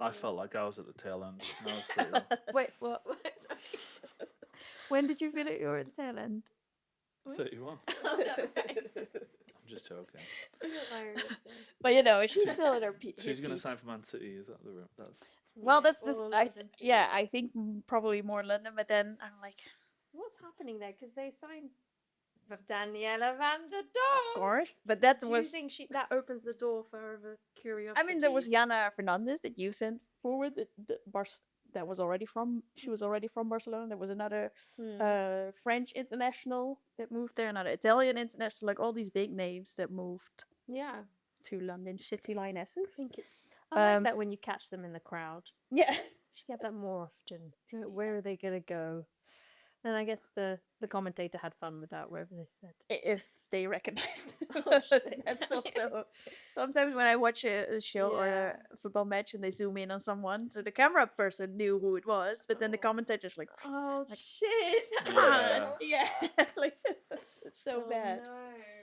I felt like I was at the tail end. No, I was 31. Wait, what? Sorry. When did you feel it? You were at the tail end. 31. I'm just joking. But you know, she's still at her peak. She's going to sign for Man City. Is that the room? That's Well, that's the. Or I, London City. yeah, I think probably more London, but then I'm like, What's happening there? Because they signed Of Daniela van der Donk. Of course, but that Do was. you think that opens the door for other curiosity? I mean, there was Jana Fernandez that you sent forward. That was already from. She was already from Barcelona. There was another French international that moved there. Another Italian international. Like all these big names that moved Yeah, to London City Lionesses. I think it's. I like Um, that when you catch them in the crowd. Yeah. You should get that more often. Where are they gonna go? And I guess the commentator had fun with that, wherever they said. If they recognized. Oh, shit. That's also sometimes when I watch a show or a football match and they zoom in on someone, so the camera person knew who it was, but then the commentator's like, Oh shit! Yeah. yeah, like it's so bad. No.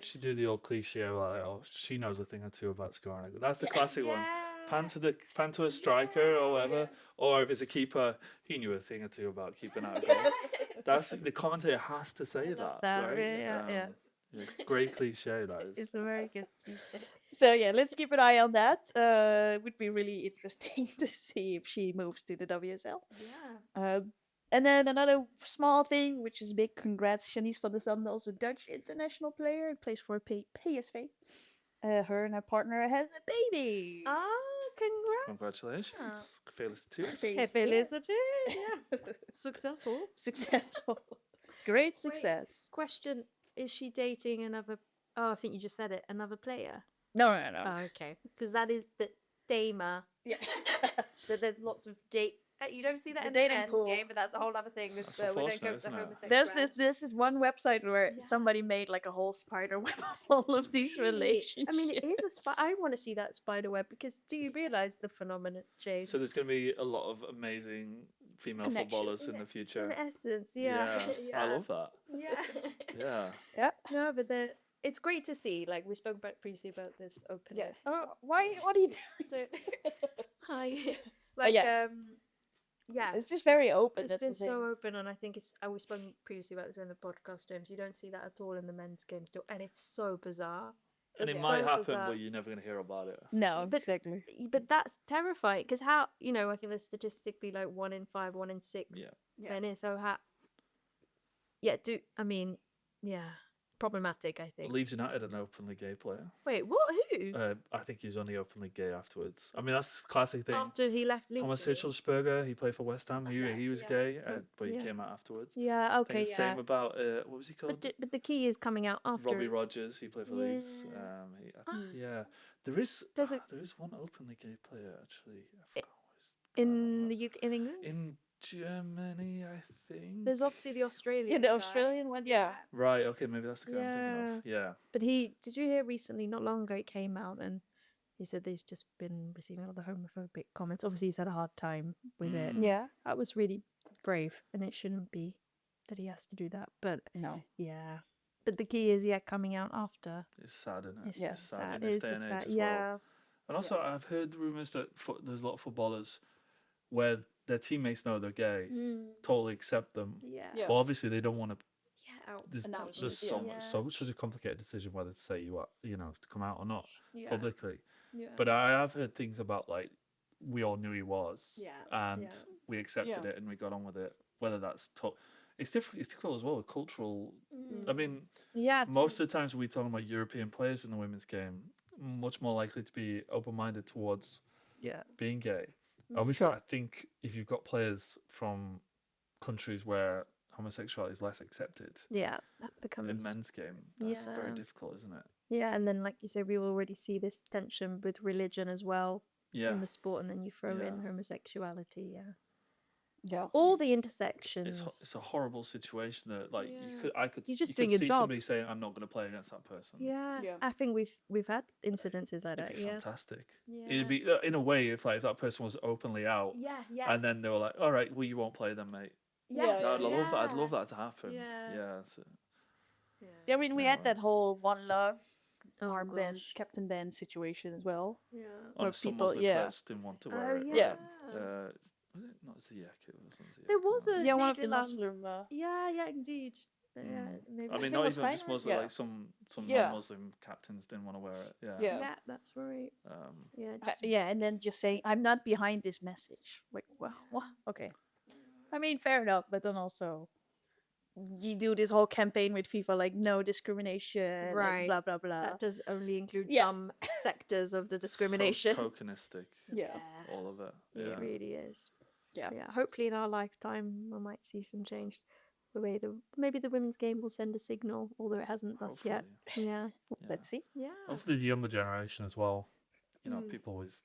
She do the old cliche like, oh, she knows a thing or two about scoring. That's the classic one. Pan to a striker or whatever, or if it's a keeper, he knew a thing or two about keeping out a goal. That's the commentator has to say that, right? Yeah. Great cliche that is. It's a very good cliche. So yeah, let's keep an eye on that. It would be really interesting to see if she moves to the WSL. Yeah. And then another small thing, which is big. Congrats, Shanice van der Sanden, also Dutch international player, plays for PSV. Her and her partner has a baby. Congrats. Congratulations. Felicitations. Hey, felicity. Yeah. Successful. Successful. Great success. Question: is she dating another? Oh, I think you just said it. Another player. No. Oh, okay. Because that is the damer. Yeah. That there's lots of date. You don't see that The in the dating men's pool. game, but that's a whole other thing. With That's we don't go unfortunate, to isn't it? homosexuality. There's this is one website where Yeah. somebody made like a whole spider web of all of these relationships. I mean, it is a I want to see that spider web because do you realize the phenomenon, Jade? So there's going to be a lot of amazing female footballers in the future. In essence, yeah. I love that. Yeah. Yeah. No, but it's great to see. Like we spoke about previously about this openness. Oh, why? What are you doing? Hi. yeah. Yeah. It's just very open. It's That's been the thing. so open, and I think it's. I was spoken previously about this in the podcast, James. You don't see that at all in the men's game still, and it's so bizarre. And it It's might so happen, bizarre. but you're never going to hear about it. No, But- exactly. But that's terrifying because how I think the statistic be like 1 in 5, 1 in 6 Yeah. men. So how? Problematic. I think. Leeds United an openly gay player. Wait, what? Who? I think he was only openly gay afterwards. I mean, that's the classic thing. After he left Leeds. Thomas Hitzelsberger, he played for West Ham. He was gay, but he Yeah. came out afterwards. Yeah. I think Okay. the Yeah. same about what was he called? But the key is coming out after. Robbie Rogers. He played for Leeds. Yeah, there is There's a- there is one openly gay player actually. I forgot in the UK, in England. in Germany, I think. There's obviously the Australian. Yeah, the guy. Australian one. Yeah. Right. Okay. Maybe that's the guy I'm thinking of. Yeah. But did you hear recently, not long ago, it came out and he said that he's just been receiving a lot of homophobic comments. Obviously, he's had a hard time with it. Yeah. That was really brave, and it shouldn't be that he has to do that. But No. yeah. But the key is, coming out after. It's sad, isn't it? It's Yeah. sad. in this It's day and age sad. as well. Yeah. And also, I've heard rumours that there's a lot of footballers where their teammates know they're gay, totally accept them. Yeah. Yeah. But obviously, they don't want to. Out. There's Announce there's it, so yeah. such a complicated decision whether to say to come out or not Yeah. publicly. Yeah. But I have heard things about like we all knew he was, Yeah, and yeah. we accepted Yeah. it and we got on with it. Whether that's it's different. It's difficult as well with cultural. I mean, Yeah. most of the times we talk about European players in the women's game, much more likely to be open-minded towards Yeah. being gay. Obviously, I think if you've got players from countries where homosexuality is less accepted Yeah. That becomes. in men's game, that's very Yeah. difficult, isn't it? Yeah, and then like you said, we already see this tension with religion as well Yeah. in the sport, and then you throw in Yeah. homosexuality. Yeah. Yeah. All the intersections. It's a horrible situation that like Yeah. you just could doing your see job. somebody saying I'm not going to play against that person. Yeah. Yeah. I think we've had incidences like It'd that. be Yeah. fantastic. Yeah. It'd be in a way if that person was openly out, Yeah. Yeah. and then they were like, "All right, well you won't play then, mate." Yeah, I'd love that. I'd love that to happen. Yeah. Yeah. So, Yeah, I mean, we had that whole One Love Oh, armband, gosh. captain band situation as well. Yeah. Where some people- Muslim yeah. players didn't want to wear it. Yeah. Was it not Ziyech? It was Ziyech. There was a Yeah, one of the Nederlands- Muslim. Yeah, indeed. Yeah, maybe. I mean, it not was even fine, just right? Muslim. Yeah. Like some Yeah. non-Muslim captains didn't want to wear it. Yeah. Yeah. Yeah, that's right. Yeah, just, Yeah, and then just saying, I'm not behind this message. Like, well, what? Okay. I mean, fair enough, but then also, you do this whole campaign with FIFA, like no discrimination, like, Right. blah blah blah. That does only include Yeah. some sectors of the discrimination. So tokenistic, Yeah. all of it. It Yeah. really is. Yeah. Yeah. Hopefully, in our lifetime, we might see some change. The way maybe the women's game will send a signal, although it hasn't thus yet. Hopefully. Yeah. Let's see. Yeah. Hopefully, the younger generation as well. You know, Mm. people always.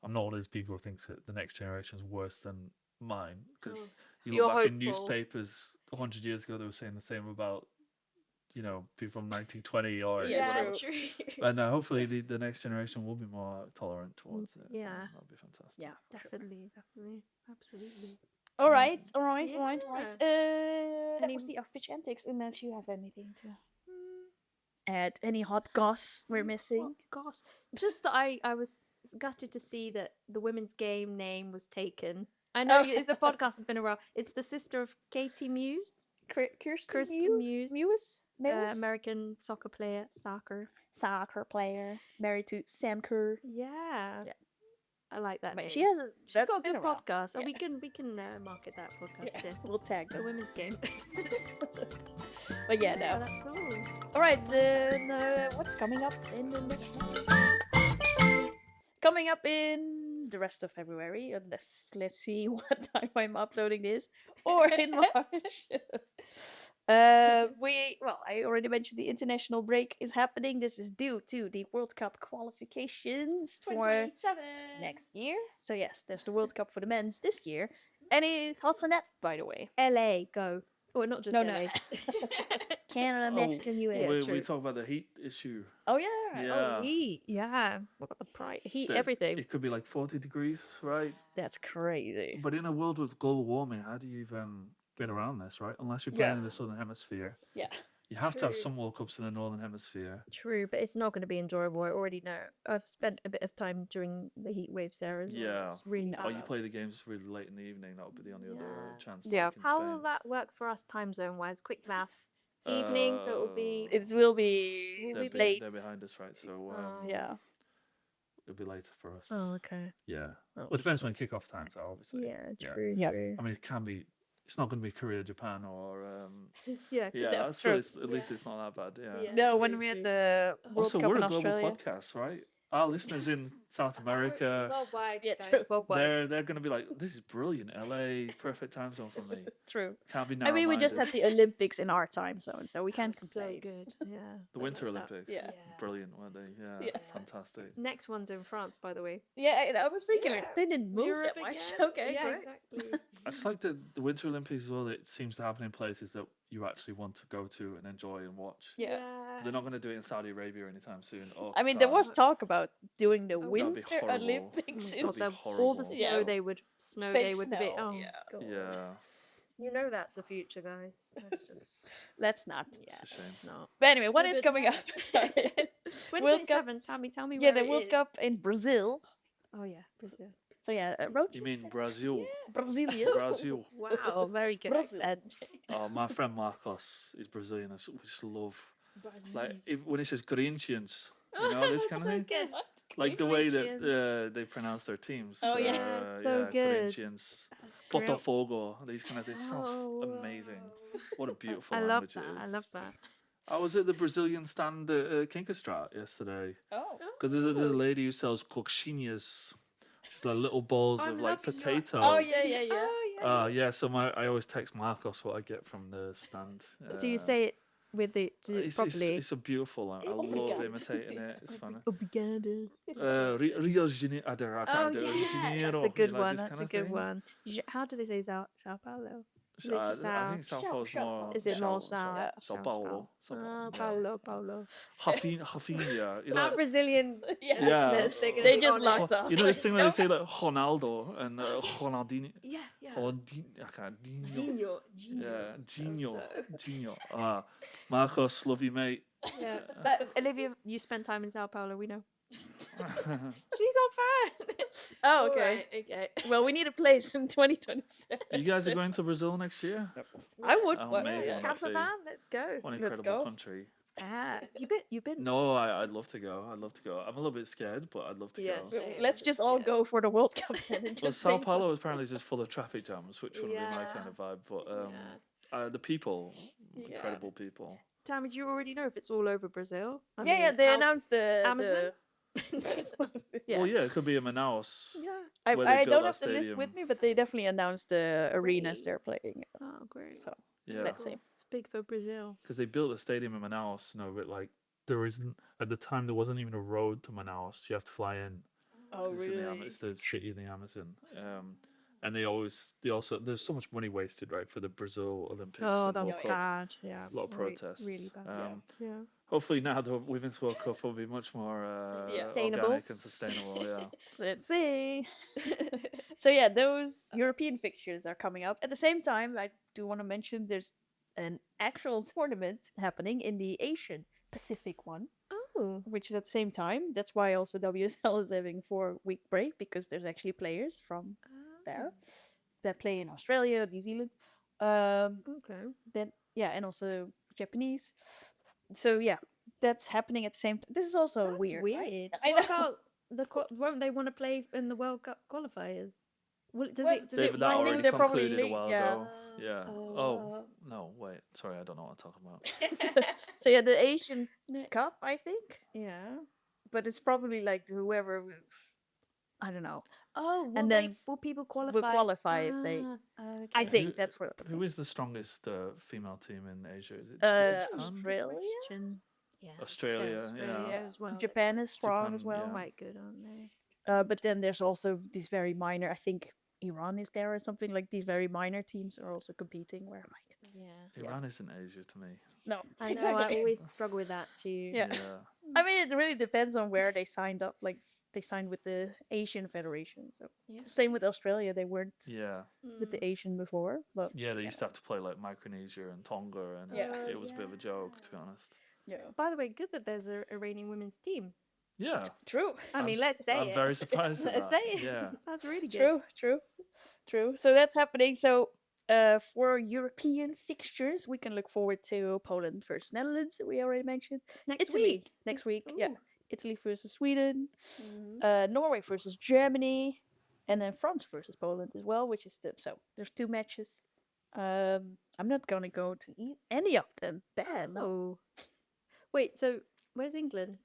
I'm not one of those people who thinks that the next generation is worse than mine because you You're look back in hopeful. newspapers 100 years ago, they were saying the same about, you know, people from 1920 or Yeah, whatever. true. And hopefully the next generation will be more tolerant towards it. Yeah. That'd be fantastic. Yeah. Definitely. Absolutely. All right. Right. Yeah. That Any- was the off-pitch antics. Unless you have anything to add, any hot goss we're missing. Oh, gosh. Just that I was gutted to see that the women's game name was taken. I know Oh. it's a podcast has been a while. It's the sister of Katie Muse, Kirsten Mewes? American soccer player, Soccer player, married to Sam Kerr. Yeah. Yeah. I like that. But name. she has a. She's that's got a been good while. podcast. Yeah. We can market that podcast. Yeah, Yeah. we'll tag The them. women's game. But yeah, Yeah, no. that's all. All right, then what's coming up in the next month? Coming up in the rest of February, and let's see what time I'm uploading this, or in March. I already mentioned the international break is happening. This is due to the World Cup qualifications for next year. So yes, there's the World Cup for the men's this year. Any thoughts on that, by the way? LA, go. Or not just No, LA. no. Canada, Oh, Mexico, US. Yeah, we true. talk about the heat issue. Oh yeah. Yeah. Oh, heat. Yeah. What about the price? Heat, That everything. It could be like 40 degrees, right? That's crazy. But in a world with global warming, how do you even get around this, right? Unless you're Yeah. playing in the southern hemisphere. Yeah. You have to have True. some World Cups in the northern hemisphere. True, but it's not going to be enjoyable. I already know. I've spent a bit of time during the heat waves there as well. Yeah. It's really Or you bad. play the games really late in the evening. That would be the only other Yeah. chance. Yeah. Like in How Spain. will that work for us time zone wise? Quick math. Evening, so it will be. It will be Will They're, be be- late. they're behind us, right? So Oh. Yeah. it'll be later for us. okay. Yeah. Well, it depends when kickoff times are, obviously. Yeah, Yeah. true. Yeah. True. I mean, it can be. It's not going to be Korea, Japan, or Yeah. yeah. Yeah, so true. at least it's not that bad. Yeah. Yeah. No, when true, we had true. the World Also, Cup we're in a global Australia. podcast, right? Our listeners in South America, Worldwide, Yeah, guys, true. worldwide. they're going to be like, "This is brilliant, LA, perfect time zone for me." True. Can't be. I mean, we just had narrow-minded. the Olympics in our time zone, so we can't So complain. good. Yeah. The I Winter love that. Olympics. Yeah. Brilliant, weren't they? Yeah. Yeah. Fantastic. Next one's in France, by the way. Yeah, I was thinking Yeah. they didn't move Europe that much. again. Okay, Yeah, great. exactly. I just like the Winter Olympics as well. It seems to happen in places that you actually want to go to and enjoy and watch. Yeah. They're not going to do it in Saudi Arabia anytime soon. Or I mean, there Qatar. was talk about doing the Oh, that'd be Winter horrible. Olympics. Oh my in God, be all the horrible. snow Yeah. they would Fake would be. snow, Oh, yeah. God. Yeah, You know that's the future, guys. That's just Let's not. yeah, it's a shame. no. But anyway, what We're is good. coming up? World Cup. 2027. Tammy, tell me Yeah, where the it World is. Cup in Brazil. Oh yeah, Brazil. So yeah, road You mean Brazil? Brazilian. Brazil. Wow, very good Brazil. accent. Oh, my friend Marcos is Brazilian. We just love like when he says Corinthians, you know this kind of thing. Good. Like the way Corinthians. that they pronounce their teams. Oh, yeah. So good. Corinthians, That's great. Botafogo. These kind of things. Sounds Oh, amazing. What a beautiful I love language that. it is. I love that. I was at the Brazilian stand at Kinkerstraat yesterday Oh. because there's a lady who sells coxinhas, just like little balls I'm of like loving your- potato. Oh yeah, yeah, yeah. Oh, yeah. Yeah. So I always text Marcos what I get from the stand. Do you say it with the It's properly? a beautiful line. I love Obrigado. imitating it. It's funny. Obrigado. Rio de Janeiro. I don't know. I Oh can't do it. yeah, Janeiro, that's a good you like one. this That's a kind of good thing? one. How do they say Sao Paulo? Is it I just think Sao Paulo's Sao- more. Is it more Sao Sao? Sao Paulo? Sao Ah, Paulo. Paulo. Rafinha. You Our know, Brazilian Yeah. listeners, they're gonna They be just on it. locked up. you know this thing where they say like Ronaldo and Ronaldinho. Yeah, yeah. Ronaldinho. I can't. Dino. Gino. Yeah, Gino. So- Gino. Marcos, love you, mate. Yeah. But Olivia, you spent time in Sao Paulo, we know. She's on fire. Oh, okay. Okay. Well, we need a place in 2027. You guys are going to Brazil next year? I would. Oh, well, amazing. yeah. Camper van, let's go. What an Let's incredible go. country. Ah, you've been. No, I'd love to go. I'd love to go. I'm a little bit scared, but I'd love to Yeah, go. same. Let's just all Yeah. go for the World Cup then and Well, just Sao sing. Paulo is apparently just full of traffic jams, which wouldn't be my Yeah. kind of vibe. But Yeah. the people, Yeah. incredible people. Tammy, do you already know if it's all over Brazil? I yeah, mean, they how's announced the Amazon. yeah. Well, yeah, it could be in Manaus. Yeah. where they I built don't that have the list stadium. with me, but they definitely announced the arenas Great. they're playing. Oh, great. So Yeah, let's see. It's big for Brazil. because they built a stadium in Manaus. But like there isn't at the time there wasn't even a road to Manaus. You have to fly in. Oh 'cause it's the city in the Amazon. And they also there's so much money wasted, right, for the Brazil Olympics. Oh, and that World was Cup. bad. Yeah. A lot of protests. Really bad. Yeah. Hopefully now the Women's World Cup will be much more Sustainable. organic and sustainable. Yeah. Let's see. So yeah, those European fixtures are coming up. At the same time, I do want to mention there's an actual tournament happening in the Asian Pacific one, Oh. which is at the same time. That's why also WSL is having 4-week break, because there's actually players from there that play in Australia, New Zealand. Okay. Then yeah, and also Japanese. So yeah, that's happening at the same time. This is also That's weird. weird. right? I What know. about won't they want to play in the World Cup qualifiers? Well, does Well, it? Does They've it? that I think already they're probably concluded a linked, while yeah. ago. Yeah. Oh no, wait. Sorry, I don't know what I'm talking about. So yeah, the Asian No. Cup, I think, Yeah. but it's probably like whoever. I don't know. Oh, will And then will people qualify? qualify if they- Okay. I think Who- that's what. Who is the strongest female team in Asia? Is it Japan? Australia. Question. Yeah. Australia, yeah. as well. Japan is strong as Japan, well. yeah. Quite good, aren't they? But then there's also these very minor. I think Iran is there or something. Like these very minor teams are also competing. Where am I? Yeah. Iran isn't Asia to me. No, I know. exactly. I always struggle with that too. Yeah. Yeah. I mean, it really depends on where they signed up. Like they signed with the Asian Federation. So Yeah. same with Australia. They weren't Yeah. with the Asian before, but Yeah, they used to have to play like Micronesia and Tonga, and Yeah. it was a bit of a joke, to be honest. yeah, By the way, good that there's a Iranian women's team. Yeah. true. I mean, s- let's say I'm it. very surprised at Let's that. say it. Yeah. That's really good. True. So that's happening. So for European fixtures, we can look forward to Poland versus Netherlands, that we already mentioned. Next Italy week. next week. Yeah, Ooh. Italy versus Sweden. Mhm. Norway versus Germany, and then France versus Poland as well, which is so there's 2 matches. I'm not gonna go to any of them. Bad. No. Oh. Wait. So where's England?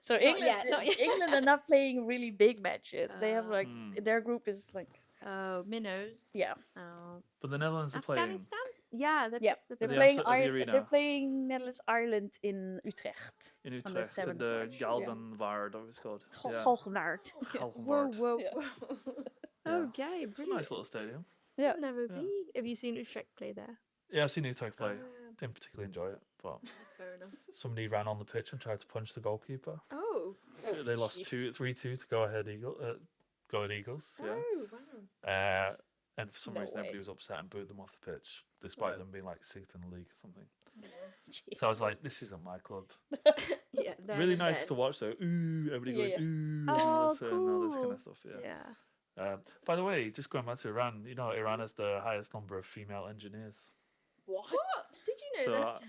So Not England, yet, not yet. England are not playing really big matches. They have like Hmm. their group is like Oh, minnows. yeah. Oh. But the Netherlands are playing. Afghanistan. Yeah. Yeah, they're they're the playing outside of the arena. they're playing Netherlands Ireland in Utrecht. In the Utrecht, at 7th the March, yeah. Galgenwaard, or it's called. Yeah. Galgenwaard. Whoa, Galgenwaard. whoa. Yeah. Okay, It's a brilliant. nice little stadium. Yeah. I've never Yeah. been. Have you seen Utrecht play there? Yeah, I've seen Utrecht play. Ah, Didn't particularly enjoy it, but fair enough. somebody ran on the pitch and tried to punch the goalkeeper. Oh. They lost 3-2 to go ahead Go Ahead Eagles. Yeah. Oh, wow. And for some No reason, everybody way. was upset and booed them off the pitch, despite them being like 6th in the league or something. Jeez. So I was like, "This isn't my club." Yeah. Really nice to watch though. Ooh, everybody Yeah, going yeah. ooh, Oh, and all this kind cool. of stuff. Yeah. Yeah. By the way, just going back to Iran, you know, Iran has the highest number of female engineers. What? Did you know So that?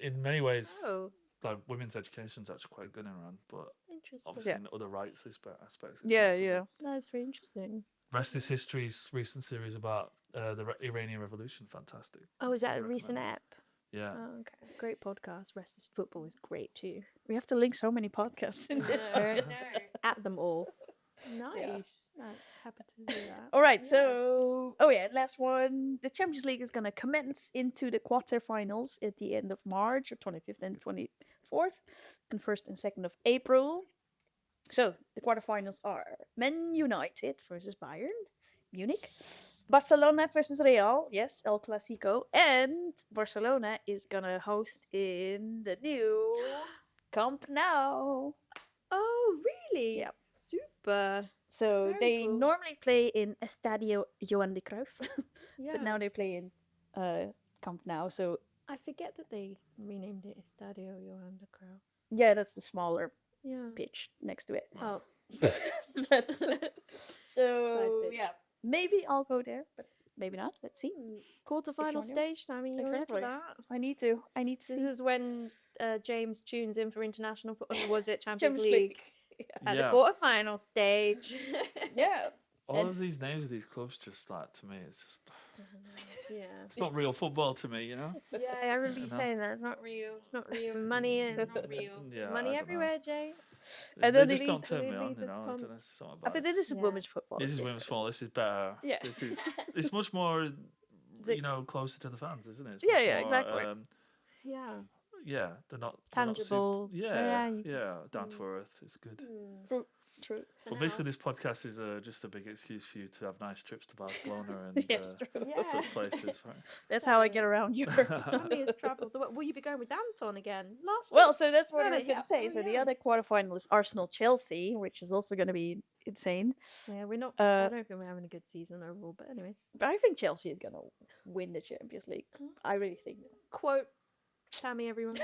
in many ways, Oh, like women's education is actually quite good in Iran, but interesting. obviously Yeah. in other rights aspects. it's Yeah, not so yeah. good. That's very interesting. Rest is History's recent series about the Iranian Revolution. Fantastic. Oh, is that a Recommend recent it. app? Yeah. Oh, okay. Great podcast. Rest is Football is great too. We have to link so many podcasts in this. At them all. Nice. Happy to do that. All right, so last one. The Champions League is gonna commence into the quarterfinals at the end of March, or 25th and 24th, and 1st and 2nd of April. So the quarterfinals are Man United versus Bayern Munich, Barcelona versus Real, yes, El Clasico, and Barcelona is gonna host in the new Camp Nou. Oh, really? Yep. Super. So Very they cool. normally play in Estadio Johan de Cruyff, Yeah. but now they play in Camp Nou. So I forget that they renamed it Estadio Johan de Cruyff. yeah, that's the smaller Yeah. pitch next to it. Oh. But- so pitch. yeah, maybe I'll go there, but maybe not. Let's see. Quarterfinal If you stage. I mean, you're into Exactly. that. I need to. This see. is when James tunes in for international football. Or was it Champions Champions League? At Yeah. the quarterfinal stage. Yeah. All And- of these names of these clubs just like to me, it's just Yeah. It's not real football to me, you know. Yeah, I remember you You know? saying that. It's not real. It's not real. Money is not real. Yeah, I Money don't know. everywhere, James. And They then just he don't leads- turn he me on, leads you us know. I pumped. don't know, it's something But about it. this is Yeah. women's football. This it's is women's different. football. This is better. Yeah. This is. It's much more, it- you know, closer to the fans, isn't it? It's Yeah, much yeah, more, exactly. Yeah. Yeah, they're not Tangible. yeah, you- yeah, down to earth. It's good. True. But basically, this podcast is just a big excuse for you to have nice trips to Barcelona and Yes, true. Yeah. such places, right? That's how I get around Europe. Tammy has travelled. Will you be going with Anton again? Last Well, week? so that's what I Yeah, was going yeah. to say. Oh, So the yeah. other quarterfinal is Arsenal-Chelsea, which is also going to be insane. Yeah, we're not. Uh, I don't think we're having a good season overall. But anyway, But I think Chelsea is going to win the Champions League. I really think that. quote Tammy, everyone.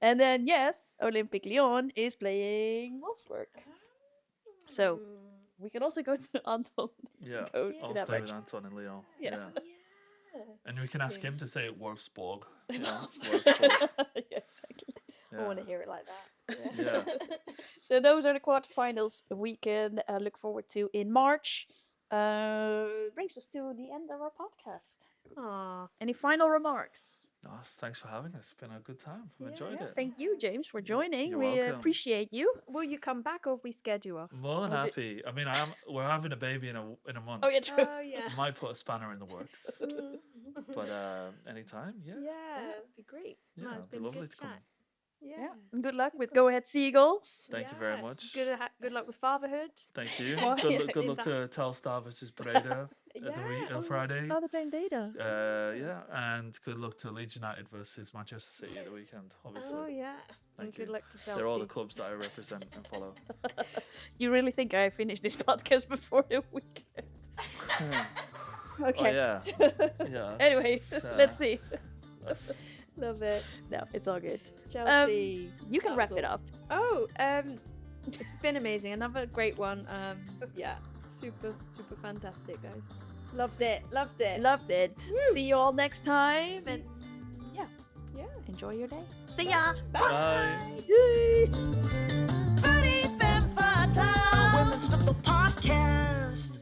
And then, yes, Olympique Lyon is playing Wolfsburg. So we can also go to Anton. Yeah, Go to I'll that stay with match. Anton in Lyon. Yeah. Yeah. And we can ask Okay. him to say it Wolfsburg. You know, Wolfsburg. Yeah, exactly. I want to Yeah. hear it like that. Yeah. So those are the quarterfinals we can look forward to in March. Brings us to the end of our podcast. Aw. Any final remarks? No, thanks for having us. It's been a good time. I've enjoyed it. Thank you, James, for joining. You're We welcome. appreciate you. Will you come back or if we schedule off? More than Well, the- happy. I mean, we're having a baby in a month. Oh, yeah, true. Oh yeah. Might put a spanner in the works, but anytime, yeah, Yeah, that'd be great. yeah, No, it's it'd be been a lovely good to come. chat. Yeah. And good luck with super. Go Ahead Seagulls. Thank you very Yeah. much. Good luck with fatherhood. Thank you. Well, Good, yeah, good in luck to Telstar versus Breda Yeah. Friday. Oh, they're playing data. Yeah, and good luck to Leeds United versus Manchester City at the weekend. Obviously, Oh yeah. And Thank good you. luck to Chelsea. they're all the clubs that I represent and follow. You really think I finished this podcast before the weekend? Okay. Oh yeah, yeah. Anyway, that's, let's see. that's- Love it. No, it's all good. Chelsea. You can That wrap was it all. up. Oh, it's been amazing. Another great one. Yeah, super fantastic, guys. Loved it. Loved it. Loved it. See you all next time. And yeah, Yeah. enjoy your day. See ya. Bye. Yay. Footie Femme Fatale, a women's football podcast.